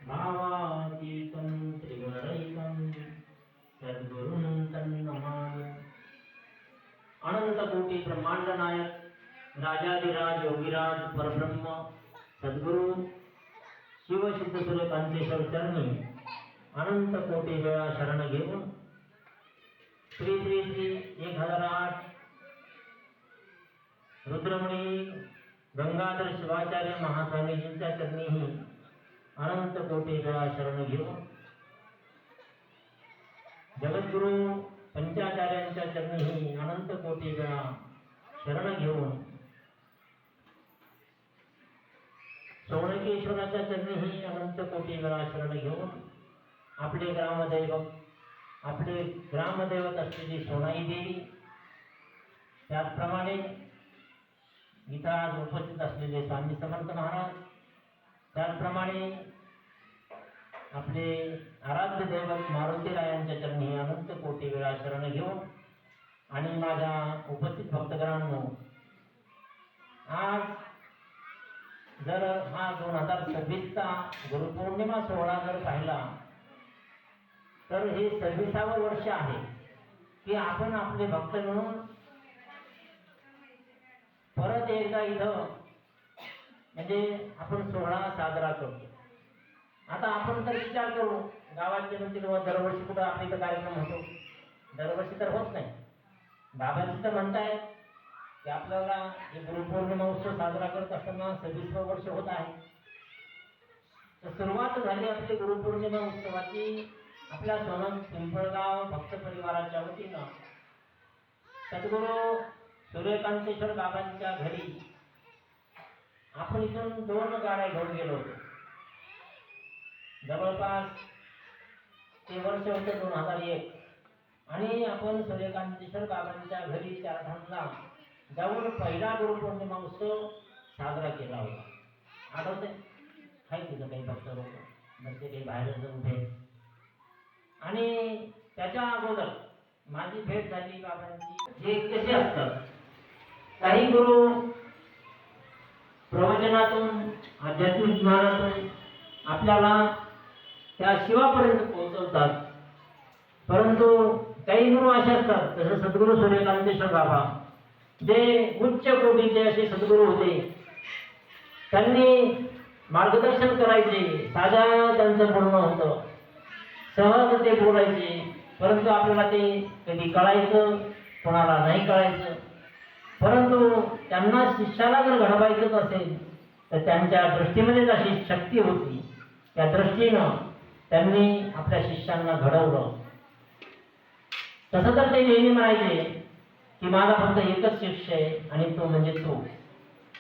भावातीतं त्रिगुणरहितं सद्गुरुं तन्नमामि। अनंत कोटी ब्रह्मांड नायक राजाधिराज योगीराज परब्रह्म सद्गुरु शिवसिद्ध सूर्यकांतेश्वर चरणी अनंत कोटी वेळा शरण घेऊन श्री श्री श्री 1008 रुद्रमणी गंगाधर शिवाचार्य महास्वामीजींच्या चरणीही अनंत कोटी वेळा शरण घेऊन जगद्गुरु पंचाचार्यांच्या चरणीही अनंत कोटी वेळा शरण घेऊन सोनकेश्वराच्या चरणीही अनंत कोटी वेळा शरण घेऊन आपले ग्रामदैवत असलेली सोनाई देवी, त्याचप्रमाणे इथं आज उपस्थित असलेले स्वामी समर्थ महाराज, त्याचप्रमाणे आपले आराध्य दैवत मारुतीरायांच्या चरणी अनंत कोटी वेळा शरण घेऊन आणि माझ्या उपस्थित भक्तगणांनो, आज जर हा 2026चा गुरुपौर्णिमा सोहळा जर पाहिला तर हे 26वे वर्ष आहे की आपण आपले भक्त म्हणून परत एकदा इथं म्हणजे आपण सोहळा साजरा करतो। आता आपण तर विचार करू गावाचे म्हणजे दरवर्षी कुठं आपल्या इथं कार्यक्रम होतो, दरवर्षी तर होत नाही। बाबाजी तर म्हणतायत की आपल्याला हे गुरुपौर्णिमा उत्सव साजरा करत असताना 26वे वर्ष होत आहे। तर सुरुवात झाली आपली गुरुपौर्णिमा उत्सवाची आपल्या सोनम पिंपळगाव भक्त परिवाराच्या वतीनं सद्गुरू सूर्यकांतेश्वर बाबांच्या घरी आपण इथून 2 गाड्या घेऊन गेलो होतो। जवळपास ते वर्ष होते 2001 आणि आपण सूर्यकांतेश्वर बाबांच्या घरी 4 धामला जाऊन पहिला गुरुपौर्णिमा उत्सव साजरा केला होता। आठवते काही तिथं काही भक्त लोक म्हणजे काही बाहेर जाऊन उभे आणि त्याच्या अगोदर माझी भेट झाली बाबांची। जे कसे असतात काही गुरु प्रवचनातून आध्यात्मिक ज्ञानातून आपल्याला त्या शिवापर्यंत पोहोचवतात, परंतु काही गुरु असे असतात जसे सद्गुरू सूर्यकांतेश्वर बाबा जे उच्च कोटीचे असे सद्गुरू होते। त्यांनी मार्गदर्शन करायचे, साधा त्यांचं बोलणं होतं, सहज ते बोलायचे, परंतु आपल्याला ते कधी कळायचं कोणाला नाही कळायचं। परंतु त्यांना शिष्याला जर घडवायचं असेल तर त्यांच्या दृष्टीमध्येच अशी शक्ती होती, त्या दृष्टीनं त्यांनी आपल्या शिष्यांना घडवलं। तसं तर ते नेहमी म्हणायचे की माझा फक्त एकच शिष्य आहे आणि तो म्हणजे तू,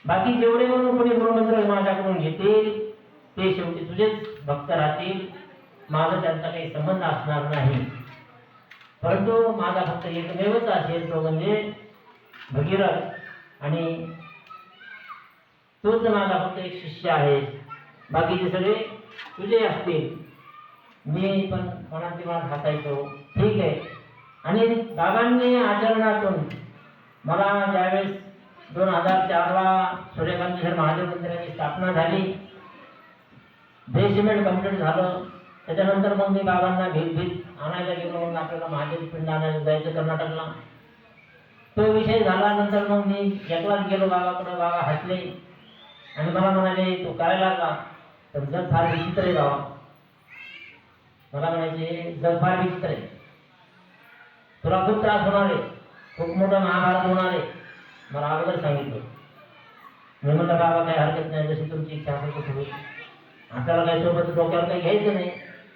बाकी जेवढे म्हणून कोणी गुरुमंत्र माझ्याकडून घेतील ते शेवटी तुझेच भक्त राहतील, माझा त्यांचा काही संबंध असणार नाही। परंतु माझा फक्त एकमेवच असेल तो म्हणजे भगीरथ आणि तोच माझा फक्त एक शिष्य आहे, बाकीचे सगळे तुझे असतील। मी पण मनात मनात हसायचो, ठीक आहे। आणि बाबांनी आचरणातून मला ज्यावेळेस 2004ला सूर्यकांतेश्वर महादेव मंदिराची स्थापना झाली, बेसमेंट कंप्लीट झालं, त्याच्यानंतर मग मी बाबांना भीत आणायला गेलो। मग आपल्याला महादेव पिंड आणायला जायचं कर्नाटकला, तो विषय झाल्यानंतर मग मी एकलाच गेलो बाबाकडे। बाबा हसले आणि मला म्हणाले तू काय लागला तर जग फार विचित्र आहे बाबा। मला म्हणायचे जग फार विचित्र आहे, तुला खूप त्रास होणार आहे, खूप मोठं महाभारत होणार आहे, मला अगोदर सांगितलं। मी म्हटलं बाबा काही हरकत नाही, जशी तुमची इच्छा असेल तसं होईल, आपल्याला काही सोबत डोक्यावर काही घ्यायचं नाही,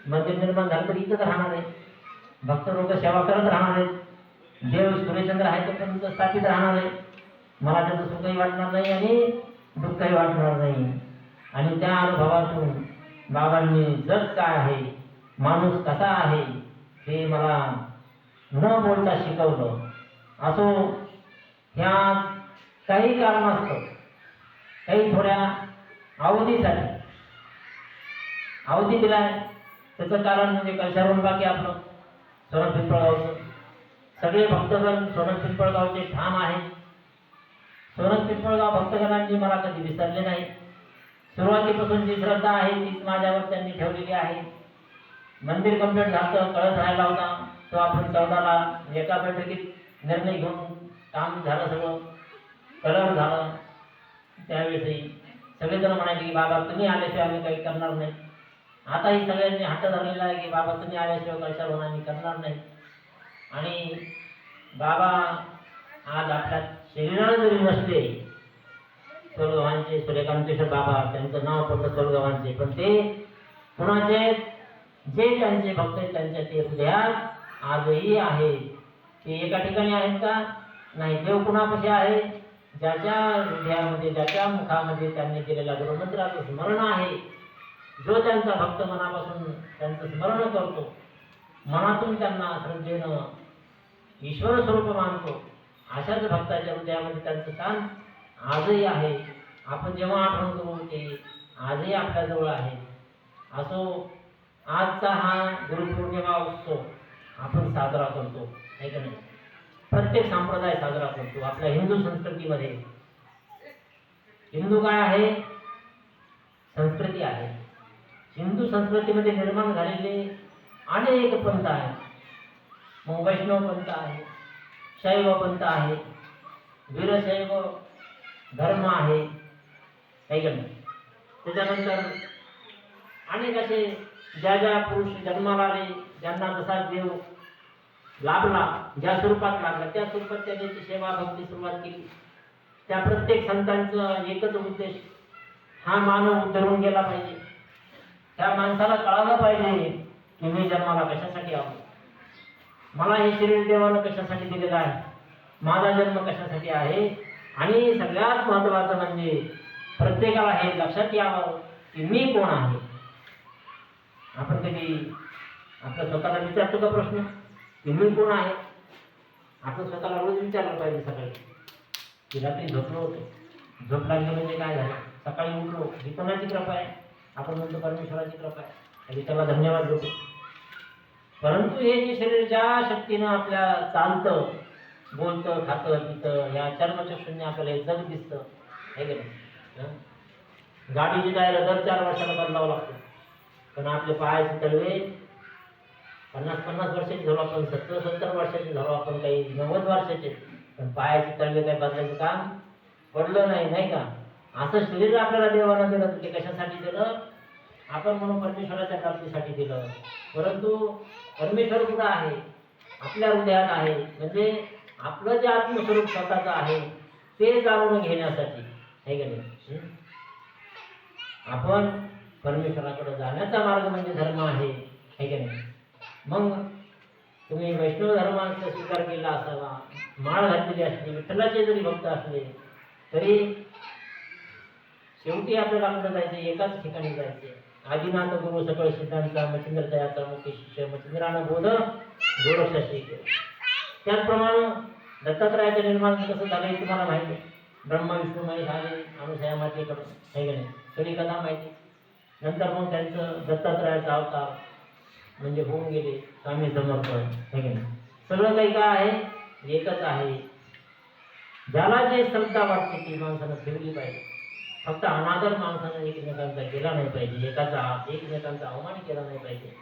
मंदिर निर्माण झालं तर इथंच राहणार आहे, भक्त लोक सेवा करत राहणार आहेत, देव सूर्यचंद्र आहे तोपर्यंत स्थापित राहणार आहे, मला त्याचं सुखही वाटणार नाही आणि दुःखही वाटणार नाही। आणि त्या अनुभवातून बाबांनी जग काय आहे, माणूस कसा आहे हे मला न बोलता शिकवलं। असो ह्या काही कारणास्तव काही थोड्या अवधीसाठी अवधी दिलाय, त्याचं कारण म्हणजे कशावरून बाकी आपलं सोनम पिंपळगावचं सगळे भक्तगण सोनम पिंपळगावचे ठाम आहेत। सोनम पिंपळगाव भक्तगणांनी मला कधी विसरले नाही, सुरुवातीपासून जी श्रद्धा आहे तीच माझ्यावर त्यांनी ठेवलेली आहे. मंदिर कंप्लीट झालं, कळस राहिला होता तो आपण 14ला एका बैठकीत निर्णय घेऊन काम झालं, सगळं कलर झालं. त्यावेळेसही सगळेजण म्हणाले की बाबा तुम्ही आल्याशिवाय आम्ही काही करणार नाही. आताही सगळ्यांनी हट्ट धरलेला आहे की बाबा तुम्ही आल्याशिवाय कशाला आम्ही करणार नाही. आणि बाबा आज आपल्या शरीराला जरी नसले, सोलगावांचे सूर्यकांतेश्वर बाबा त्यांचं नाव पडलं सोलगावांचे, पण ते कुणाचे जे त्यांचे भक्त आहेत त्यांच्या ते हृदयात आजही आहे. ते एका ठिकाणी आहेत का नाही, देव कुणापाशी आहे, ज्याच्या हृदयामध्ये ज्याच्या मुखामध्ये त्यांनी दिलेला गुरुमंत्राचं स्मरण आहे. जो त्यांचा भक्त मनापासून त्यांचं स्मरण करतो, मनातून त्यांना श्रद्धेनं ईश्वर स्वरूप मानतो, अशाच भक्ताच्या हृदयामध्ये त्यांचं स्थान आजही आहे. आपण जेव्हा आठवण करू ते आजही आपल्याजवळ आहे. असो आजचा हा गुरुपौर्णिमा उत्सव आपण साजरा करतो, आहे का नाही. प्रत्येक संप्रदाय साजरा करतो. आपल्या हिंदू संस्कृतीमध्ये हिंदू काय आहे, संस्कृती आहे. हिंदू संस्कृतीमध्ये निर्माण झालेले अनेक पंथ आहेत. मग वैष्णव पंथ आहे, शैव पंथ आहे, वीरशैव धर्म आहे, काही का नाही. त्याच्यानंतर अनेक असे ज्या ज्या पुरुष जन्माला आले, ज्यांना जसा देव लाभला, ज्या स्वरूपात लागला त्या स्वरूपात त्यांनी सेवा भक्ती सुरुवात केली. त्या प्रत्येक संतांचं एकच उद्देश, हा मानव उद्धरून गेला पाहिजे. त्या माणसाला कळालं पाहिजे की मी जन्माला कशासाठी आलो, मला हे शरीर देवानं कशासाठी दिलेलं आहे, माझा जन्म कशासाठी आहे. आणि सगळ्यात महत्त्वाचं म्हणजे प्रत्येकाला हे लक्षात यावं की मी कोण आहे. आपण कधी आपल्या स्वतःला विचारतो का प्रश्न की मी कोण आहे. आपण स्वतःला रोज विचारलं पाहिजे. सकाळी की रात्री झोपलो होतो, झोप लागली म्हणजे काय झालं, सकाळी उठलो, ही कोणाची कृपा आहे, आपण म्हणतो परमेश्वराची कृपा आहे, आणि त्याला धन्यवाद देतो. परंतु हे जे शरीर ज्या शक्तीनं आपल्या चालतं, बोलतं, खातं, पितं, या चर्मचक्षुंनी आपल्याला हे जग दिसतं, आहे की नाही. गाडीची टायर दर 4 वर्षाला बदलावं लागतं, पण आपले पायाचे तळवे 50-50 वर्षाचे झालो आपण, 70-70 वर्षाचे झालो आपण, काही 90 वर्षाचे, पण पायाचे तळवे काही बदलायचं काम पडलं नाही, नाही का. असं शरीर आपल्याला देवानं दिलं, ते कशासाठी दिलं, आपण म्हणून परमेश्वराच्या प्राप्तीसाठी दिलं. परंतु परमेश्वर कुठं आहे, आपल्या हृदयात आहे. म्हणजे आपलं जे आत्मस्वरूप स्वतःचं आहे ते जाणून घेण्यासाठी, आहे का नाही. आपण परमेश्वराकडे जाण्याचा मार्ग म्हणजे धर्म आहे, है की नाही. मग तुम्ही वैष्णव धर्माचा स्वीकार केला असावा, माळ घातलेली असली, विठ्ठलाचे जरी भक्त असले तरी शेवटी आपल्याला आपलं जायचं एकाच ठिकाणी जायचे. आदिनाथ गुरु सकळ सिद्धांचा मच्छिंद्र दयाचा मुख्य शिष्य मच्छिंद्रानं बोध गोरक्षाशी केलं. त्याचप्रमाणे दत्तात्रयाचं निर्माण कसं झालं हे तुम्हाला माहिती आहे. ब्रह्मा विष्णू महेश आले अनुसया मातेकडून, आहे की नाही, सगळी कथा माहिती. नंतर मग त्यांचं दत्तात्रयाचा अवतार म्हणजे होऊन गेले स्वामी समर्थ, आहे की नाही. सगळं काही काय आहे, एकच आहे. ज्याला जे श्रद्धा वाटते ती माणसानं ठेवली पाहिजे. फक्त अनादर माणसानं एकमेकांचा केला नाही पाहिजे, एकमेकांचा अवमान केला नाही पाहिजे.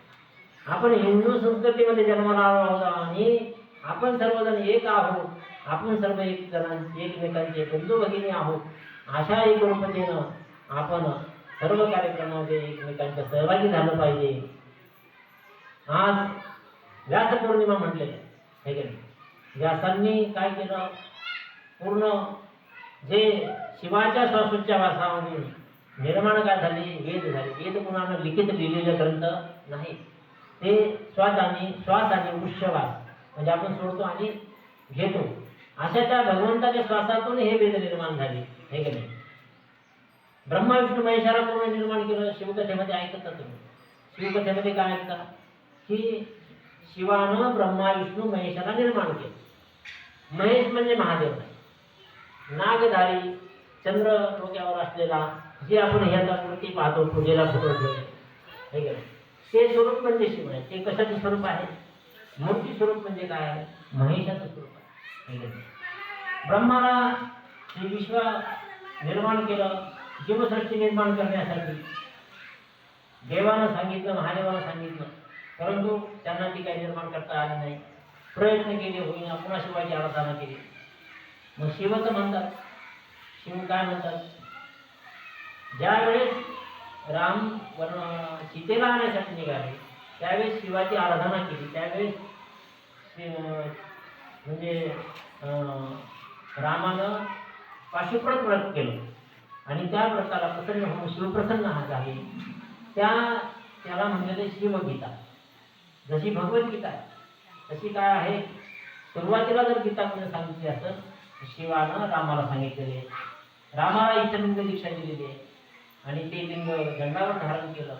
आपण हिंदू संस्कृतीमध्ये जन्माला आलो आहोत आणि आपण सर्वजण एक आहोत. आपण सर्व एकमेकांचे बंधू भगिनी आहोत. अशा एक रूपतेनं आपण सर्व कार्यक्रमामध्ये एकमेकांच्या सहभागी झालं पाहिजे. आज व्यास पौर्णिमा म्हटलेलं आहे की नाही. व्यासांनी काय केलं, पूर्ण जे शिवाच्या श्वासोच्छवासामध्ये निर्माण काय झाले, वेद झाले. वेद कुणानं लिखित लिहिलेले ग्रंथ नाही, ते श्वास आणि उच्छ्वास म्हणजे आपण सोडतो आणि घेतो, अशा त्या भगवंताच्या श्वासातून हे वेद निर्माण झाले, हे की नाही. ब्रह्मा विष्णू महेशाला कोणी निर्माण केलं, शिवकथेमध्ये ऐकता तुम्ही. शिवकथेमध्ये काय ऐकता की शिवानं ब्रह्मा विष्णू महेशाला निर्माण केलं. महेश म्हणजे महादेव, नागधारी चंद्र डोक्यावर असलेला, जे आपण ह्याचा मूर्ती पाहतो, पूजेला फोटो ठेवले, ते स्वरूप म्हणजे शिव आहे. ते कशाचं स्वरूप आहे, मूर्ती स्वरूप म्हणजे काय आहे, महेशाचं स्वरूप आहे. ब्रह्माला हे विश्व निर्माण केलं, जीवसृष्टी निर्माण करण्यासाठी देवानं सांगितलं, महादेवानं सांगितलं, परंतु त्यांना ती काही निर्माण करता आली नाही. प्रयत्न केले होईना, पुन्हा शिवाची आराधना केली. मग शिव तर म्हणतात, शिव काय म्हणतात, ज्यावेळेस राम सीतेला आणण्यासाठी निघाले त्यावेळेस शिवाची आराधना केली. त्यावेळेस म्हणजे रामानं पाशुप्रत व्रत केलं आणि त्या व्रताला प्रसन्न होऊन शिवप्रसन्न झाले. त्याला म्हणलेले शिवगीता. जशी भगवद्गीता तशी काय आहे, सुरुवातीला जर गीता कोणी सांगितली असं शिवानं रामाला सांगितलेले. रामाला इष्टलिंग दीक्षा दिलेली आहे आणि ते लिंग दंडावर धारण केलं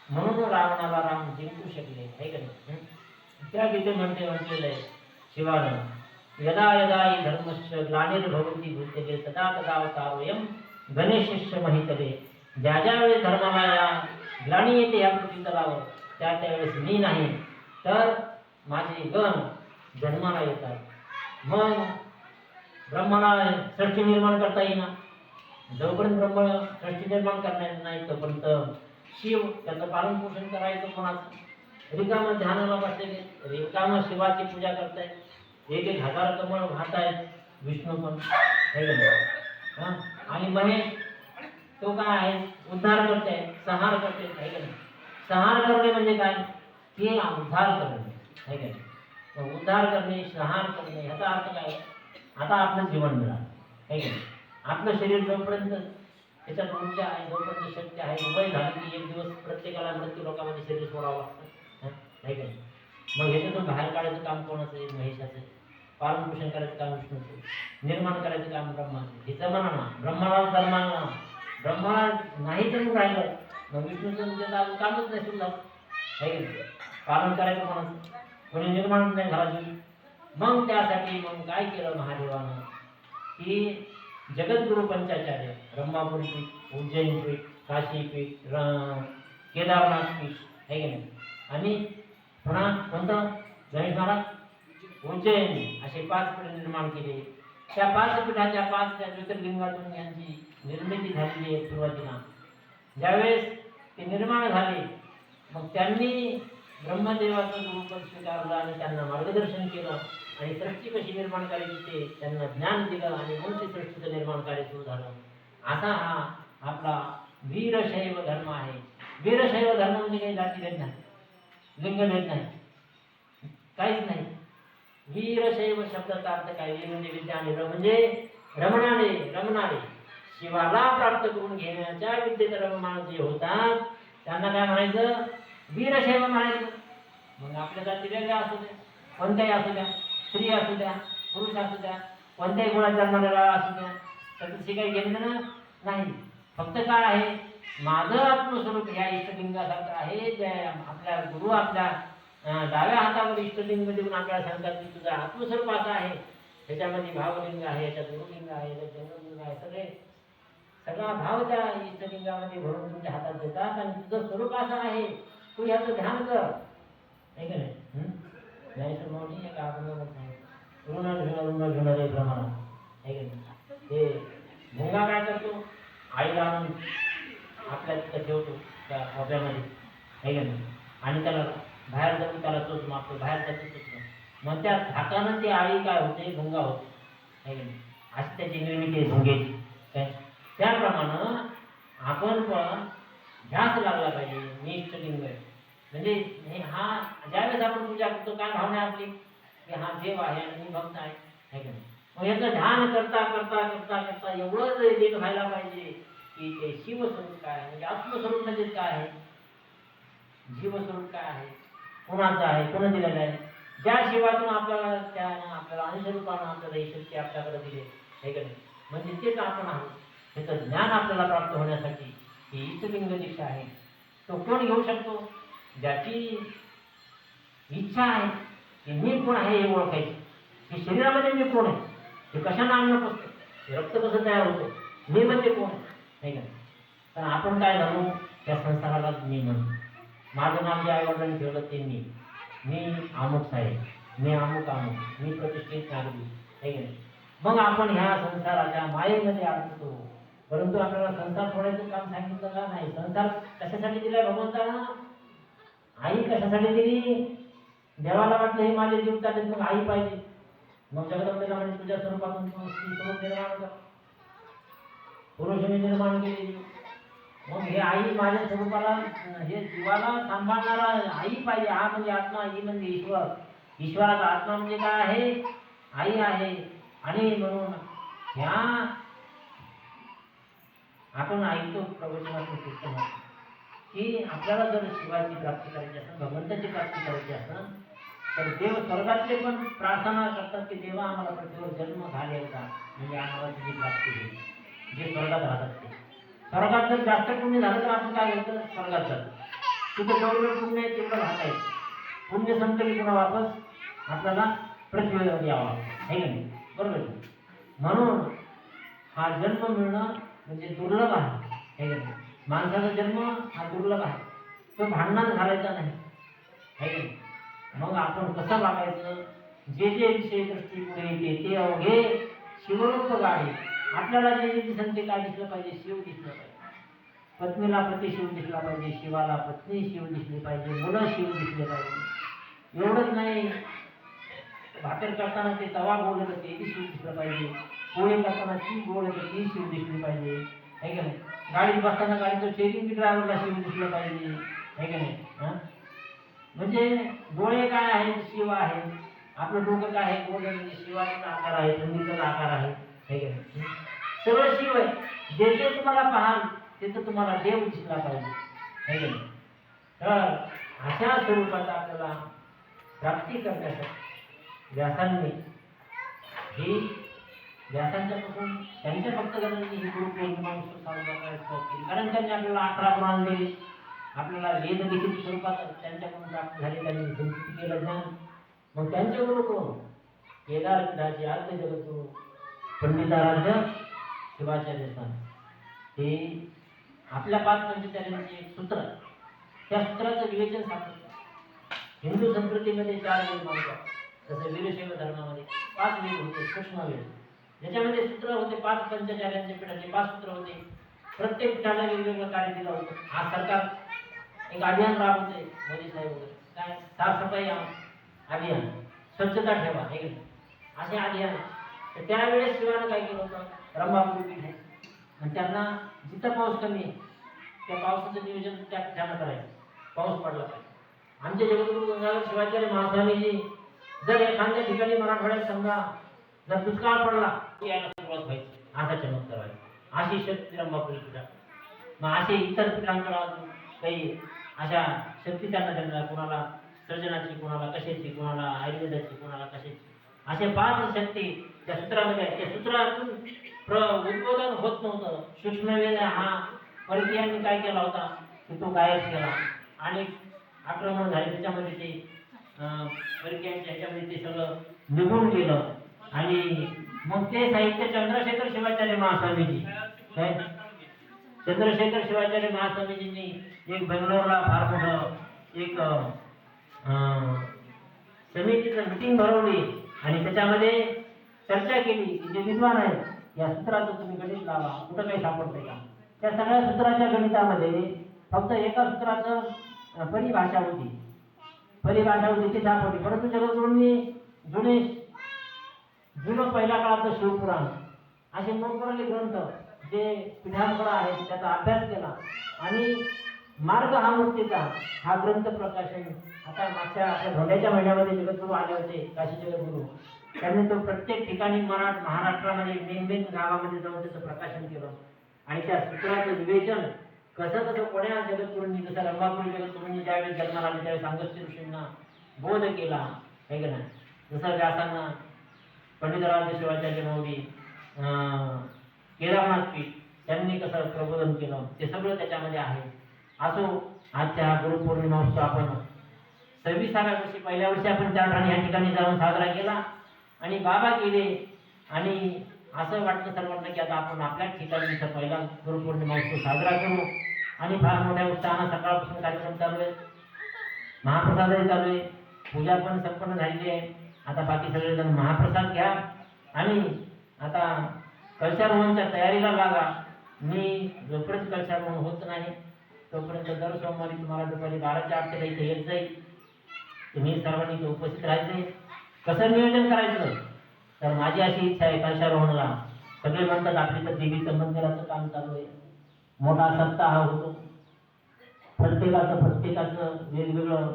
म्हणून रावणाला राम जिंकू शकले, आहे का नाही. त्या गीतेमध्ये म्हटलेलं आहे शिवानं, यदा यदा हि धर्मस्य ग्लानिर्भवति भूतले तदा तदा अवतारोऽयं गणेशस्य महितले. ज्या ज्या वेळेस धर्माला या ग्लानी येते या पृथ्वीतलावर त्या त्यावेळेस मी नाही तर माझे गण जन्माला येतात. मग ब्रह्माला सृष्टी निर्माण करता येईना. जोपर्यंत ब्रह्म सृष्टी निर्माण करणार नाही तोपर्यंत शिव त्याचं पालन पोषण करायचं कोणाचं. रिकामं ध्यानाला बसलेले, रिकामं शिवाची पूजा करतायत, 1,000 कमळ वाहत आहेत. विष्णू पण आणि महेश तो काय आहे, उद्धार करते, संहार करते, आहे का नाही. संहार करणे म्हणजे काय, की उद्धार करणे, आहे का नाही. उद्धार करणे, संहार करणे ह्याचा अर्थ काय, आता आपलं जीवन मिळालं, आहे का नाही. आपलं शरीर जोपर्यंत त्याच्यात ऊर्जा आहे, जोपर्यंत शक्ती आहे, वय झालं की एक दिवस प्रत्येकाला मृत्यू लोकांमध्ये शरीर सोडावं लागतं, आहे का नाही. मग ह्याच्यातून बाहेर काढायचं काम कोणाचं आहे, महेशाचं. पालन पोषण करायचं काम विष्णूचं, निर्माण करायचं काम ब्रह्माचं. हे जमाना ब्रह्माला जन्माला ब्रह्माला नाही जन्म राहिलं मग विष्णूचं त्याचं कामच नाही सुरू झालं, आहे की नाही. पालन करायचं कोणाचं, कोणी निर्माण नाही झाला. मग त्यासाठी मग काय केलं महादेवानं, की जगद्गुरु पंचाचार्य ब्रह्मापुरी पीठ, उज्जैन पीठ, काशी पीठ, केदारनाथ पीठ, आहे की नाही. आणि पुन्हा कोणतं गणेश महाराज उज्जैन असे 5 पीठ निर्माण केले. त्या 5 पीठाच्या 5 ज्योतिर्लिंगातून यांची निर्मिती झालेली आहे. सुरुवातीला ज्यावेळेस ते निर्माण झाले मग त्यांनी ब्रह्मदेवाचं गुरुपद स्वीकारलं आणि त्यांना मार्गदर्शन केलं आणि सृष्टी कशी निर्माण करायची ते त्यांना ज्ञान दिलं आणि मग ते सृष्टीचं निर्माण कार्य सुरू झालं. असा हा आपला वीरशैव धर्म आहे. वीरशैव धर्म म्हणजे काही जातीभेद नाही, लिंगभेद नाही, काहीच नाही. वीरशैव शब्दाचा अर्थ काय, वीर म्हणजे विद्या आणि र म्हणजे रमणारे शिवाला प्राप्त करून घेण्याच्या विद्येत रममाण जे होतात त्यांना काय म्हणायचं, वीरशैव म्हणायचं. मग आपल्या जाती वेगळ्या असू द्या, कोणत्याही असू द्या, स्त्री असू द्या, पुरुष असू द्या, कोणत्याही गुणात जन्मलेला असू द्या, त्याचं काही घेणं नाही. फक्त काय आहे, माझं आत्मस्वरूप या इष्टलिंगासारखं आहे. जे आपल्या गुरु आपल्या डाव्या हातावर इष्टलिंग देऊन आपल्याला सांगतात की तुझा आत्मस्वरूप असा आहे, त्याच्यामध्ये भावलिंग आहे, याच्यात गुरुलिंग आहे, याच्यात जन्मलिंग आहे, सगळा भाव त्या इष्टलिंगामध्ये भरून तुमच्या हातात देतात आणि तुझं स्वरूप असं आहे, तू याचं ध्यान कर, आहे का नाही. ज्ञानेश्वर माऊली आहे का आपण ऋण घेणारे प्रमाण, आहे का नाही. ते भोंगा काय करतो, आईला आणून आपल्या तिथं ठेवतो त्या खोप्यामध्ये, आहे का नाही. आणि त्याला बाहेर जाऊन त्याला चोच मारतो, बाहेर जातो चोच. मग त्या धाकानं ती आई काय होते, भोंगा होते, आहे का नाही. अशी त्याची निर्मिती आहे भोंग्याची. काय त्याप्रमाणे आपण पण ध्यास लागला पाहिजे. मी इष्टलिंग म्हणजे हा ज्यावेळेस आपण पूजा करतो काय भावना आपली की हा देव आहे आणि मी भक्त आहे, है का नाही. मग याचं ध्यान करता करता करता करता एवढं एक व्हायला पाहिजे की ते शिवस्वरूप काय आहे, म्हणजे आत्मस्वरूप म्हणजे काय आहे, जीवस्वरूप काय आहे, कोणाचं आहे, कोण दिलेलं आहे. ज्या शिवातून आपल्याला त्यानं आपल्याला अंशरूपानं आपल्याला ही शक्ती आपल्याकडे दिली, है का नाही. म्हणजे तेच आपण आहोत. त्याचं ज्ञान आपल्याला प्राप्त होण्यासाठी ही इष्टलिंग दीक्षा आहे. तो कोण घेऊ शकतो, ज्याची इच्छा आहे की मी कोण आहे हे ओळखायची, की शरीरामध्ये मी कोण आहे, हे कशानं अन्न पसतं, हे रक्त कसं तयार होतं, मी म्हणजे कोण आहे का. पण आपण काय झालो, त्या संसाराला मी म्हणतो. माझं नाव जे आईवडिलांनी ठेवलं ते मी अमुक साहेब, मी अमुक अमुक, मी प्रतिष्ठित नागरिक, आहे का नाही. मग आपण ह्या संसाराच्या मायेमध्ये अडकतो परंतु आपल्याला संसार सोडायचं काम सांगितलं का नाही? संसार कशासाठी दिलाय भगवंतानं? आई कशासाठी दिली? देवाला वाटलं हे माझे जीव चालेल, मग आई पाहिजे. मग जगदंबेला म्हणजे तुझ्या स्वरूपातून तू स्त्री स्वरूप निर्माण कर, पुरुषाने निर्माण केलेली. मग हे आई माझ्या स्वरूपाला, हे जीवाला सांभाळणारा आई पाहिजे. हा म्हणजे आत्मा, ही म्हणजे ईश्वर. ईश्वराचा आत्मा म्हणजे काय आहे? आई आहे. आणि म्हणून ह्या आपण ऐकतो प्रवचनातून कीर्तन की आपल्याला जर शिवाची प्राप्ती करायची असेल, भगवंताची प्राप्ती करायची असेल, तर देव स्वर्गातले पण प्रार्थना करतात की देवा आम्हाला पृथ्वीवर जन्म घालायचा, म्हणजे आम्हाला तुझी प्राप्ती होईल. जे स्वर्गात राहतात ते. स्वर्गात जर जास्त पुण्य झालं तर आपण काय होतं? स्वर्गात जातं. तिथं जेवढं पुण्य आहे तेवढं राहता येतं. पुण्य संपलं की पुन्हा वापस आपल्याला पृथ्वीवर यावं, आहे का नाही? बरोबर. म्हणून हा जन्म मिळणं म्हणजे दुर्लभ आहे, है का नाही? माणसाचा जन्म हा दुर्लभ आहे. तो भांडणात घालायचा नाही, है का नाही? मग आपण कसं वागायचं? जे जे विषय दृष्टी पुढे येते ते अवघे शिवरूप गाडी. आपल्याला जे जे दिसेल ते काय दिसलं पाहिजे? शिव दिसलं पाहिजे. पत्नीला पती शिव दिसला पाहिजे, शिवाला पत्नी शिव दिसली पाहिजे, मुलं शिव दिसले पाहिजे. एवढंच नाही, भाकर करताना ते तवा गोड होतं ते शिव दिसलं पाहिजे, पोळी करताना ती गोड होतं ती शिव दिसली पाहिजे, आहे का नाही? गाडीत बसताना गाडीचं स्टेरिंग बी ड्रायव्हरला शिव दिसलं पाहिजे, आहे का नाही? म्हणजे डोळे काय आहेत? शिव आहे. आपलं डोकं काय आहे? गोड म्हणजे शिवाचा आकार आहे, चंदीचा आकार आहे, है का नाही? सगळं शिव आहे. जे जे तुम्हाला पाहाल तिथं तुम्हाला देव दिसला पाहिजे, है का नाही? तर अशा स्वरूपाचा आपल्याला प्राप्ती करण्यासाठी व्यासांनी ही व्यासांच्यापासून त्यांच्या भक्तगणांनी ही गुरुपौर्णिमा उत्सव साजरा करायचा केली. कारण त्यांनी आपल्याला 11 पुराण दिले, आपल्याला वेद लिखित स्वरूपात त्यांच्याकडून प्राप्त झाले, त्यांनी संस्कृत केलं ज्ञान. मग त्यांचे गुरु कोण? केदारपीठाचे आद्य जगद्गुरु पंडिताराध्य शिवाचार्य स्वामी. ते आपल्या 5 पंचचार्यांचे एक सूत्र, त्या सूत्राचं विवेचन सापडतं. हिंदू संस्कृतीमध्ये 4 वेद मानतात. जसं वीरशैव धर्मामध्ये 5 वेद होते, सूक्ष्म वेद, ज्याच्यामध्ये सूत्र होते. 5 पंचचार्यांच्या पीठाचे 5 सूत्र होते. प्रत्येक पीठाला वेगवेगळं कार्य दिलं होतं. आज सरकार एक अभियान राबवते, मोदी साहेब वगैरे, काय साफसफाई अभियान, स्वच्छता ठेवा, हे असे अभियान. तर त्यावेळेस शिवानं काय केलं होतं? रंभापुरी पीठ आहे आणि त्यांना जिथं पाऊस कमी आहे त्या पावसाचं नियोजन त्या ठिकाणी करायचं, पाऊस पडला पाहिजे. आमचे जगद्गुरु गंगाधर शिवाचार्य महास्वामीजी जर एखाद्या ठिकाणी मराठवाड्यात समजा जर दुष्काळ पडला की यायला सुरुवात व्हायची, असा चमत्कार व्हायचा. अशी शक्ती रंभापुरी पीठात. मग असे इतर पीठांकडे अजून काही अशा शक्ती त्यांना कोणाला सर्जनाची, कोणाला कशाची, कोणाला आयुर्वेदाची, कोणाला कशाची, असे 5 शक्ती त्या सूत्रामध्ये आहेत. त्या सूत्रातून उद्बोधन होत नव्हतं. सूक्ष्मवेद हा परकीयांनी काय केला होता की तो गायब केला आणि आक्रमण झाले, त्याच्यामध्ये ते परकीयांच्या ह्याच्यामध्ये ते सगळं निघून गेलं. आणि मग ते साहित्य चंद्रशेखर शिवाचार्य महास्वामीजी, चंद्रशेखर शिवाचार्य महास्वामीजींनी एक बेंगलोरला फार मोठं एक समितीचं मीटिंग भरवली आणि त्याच्यामध्ये चर्चा केली की जे विद्वान आहेत या सूत्राचं तुम्ही गणित लावा, कुठं काही सापडतंय का? त्या सगळ्या सूत्राच्या गणितामध्ये फक्त एका सूत्राचं परिभाषा होती ती सापडली. परंतु जगद्गुरूंनी जुनं पहिल्या काळातलं शिवपुराण असे मोठमोठे ग्रंथ जे पिढ्यांकडे आहेत त्याचा अभ्यास केला आणि मार्ग हा मुक्तीचा हा ग्रंथ प्रकाशन आता मागच्या आपल्या धोंड्याच्या महिन्यामध्ये जगद्गुरू आले होते, काशी जगद्गुरू. त्यांनी तो प्रत्येक ठिकाणी महाराष्ट्रामध्ये मेन गावामध्ये जाऊन त्याचं प्रकाशन केलं आणि त्या सूत्राचं विवेचन कसं कोण्या जगद्गुरूंनी, जसं रंभापुरी जगद्गुरूंनी ज्यावेळेस जन्माला आले त्यावेळेस सांगस्य ऋषींना बोध केला, आहे का नाही? जसं व्यासांना पंडिताराध्य शिवाचार्य मौली केदारनाथ पीठ त्यांनी कसं प्रबोधन केलं ते सगळं त्याच्यामध्ये आहे. असो आजच्या हा गुरुपौर्णिमा उत्सव आपण 26व्या वर्षी, पहिल्या वर्षी आपण त्या ठिकाणी जाऊन साजरा केला आणि बाबा केले आणि असं वाटतं सर्वांना की आता आपण आपल्याच ठिकाणी इथं पहिला गुरुपौर्णिमा उत्सव साजरा करू. आणि फार मोठ्या उत्साहानं सकाळपासून कार्यक्रम चालू आहे, महाप्रसादही चालू आहे, पूजा पण संपन्न झालेली आहे. आता बाकी सगळेजण महाप्रसाद घ्या आणि आता कलशारोहणच्या तयारीला लागा. मी जोपर्यंत कलशारोहण होत नाही तोपर्यंत दर सोमवारी तुम्हाला दुपारी 12च्या आत इथे येत जाईल. तुम्ही सर्वांनी इथे उपस्थित राहायचे. कसं नियोजन करायचं तर माझी अशी इच्छा आहे, कलशारोहणला सगळे म्हणतात आपली तर देवीचं मंदिराचं काम चालू आहे, मोठा सप्ताह होतो, प्रत्येकाचं वेगवेगळं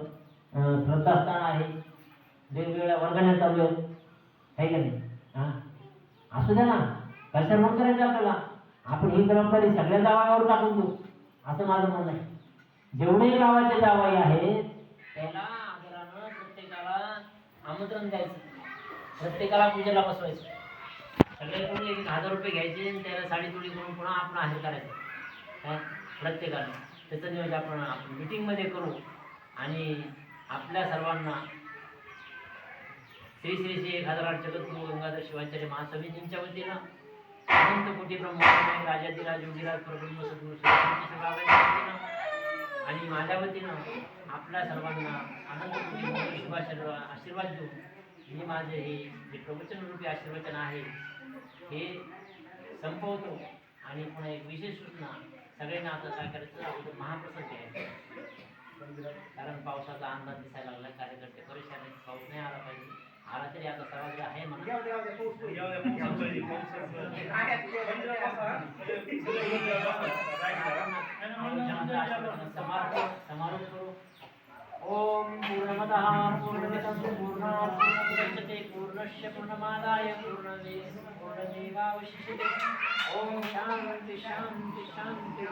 श्रद्धास्थान आहे, वेगवेगळ्या वर्गाने चालू आहेत, आहे का नाही? असू द्या ना, कलशारोहण करायचं आपल्याला. आपण ही जबाबदारी सगळ्या गावावर टाकून देऊ असं माझं म्हणणं आहे. जेवढे गावाचे जावई आहेत त्याला आदरानं प्रत्येकाला आमंत्रण द्यायचं, प्रत्येकाला पूजेला बसवायचं. सगळे कोणी 1000 रुपये घ्यायचे आणि त्याला साडीतोडी करून पुन्हा आपण आहेर करायचं काय प्रत्येकाला. त्याचं नियोजन आपण मिटिंगमध्ये करू आणि आपल्या सर्वांना श्री श्री श्री 1008 जगद्गुरु गंगाधर शिवाचार्य महासमितींच्या वतीनं अनंत कोटी ब्रह्मांड राजाधिराज योगीराज प्रब्रह्म सद्गुरू श्री वतीनं आणि माझ्या वतीनं आपल्या सर्वांना अनंत कोटी शुभाशीर्वाद आशीर्वाद देऊन मी माझे हे जे प्रवचनरूपी आशीर्वचन आहे हे संपवतो. आणि पुन्हा एक विशेष सूचना, सगळ्यांना आता काय करायचं, अगोदर महाप्रसाद घ्यायचा. कारण पावसाचा अंदाज दिसायला लागला, कार्यकर्ते परेशान आहेत, पाऊस नाही आला पाहिजे. आला तरी आता सवाल आहे म्हणा. समारोप करू. ओम पूर्णमदः पूर्णमिदं पूर्णात् पूर्णमुदच्यते पूर्णस्य पूर्णमादाय पूर्णमेवावशिष्यते. ओम शांती शांती शांती.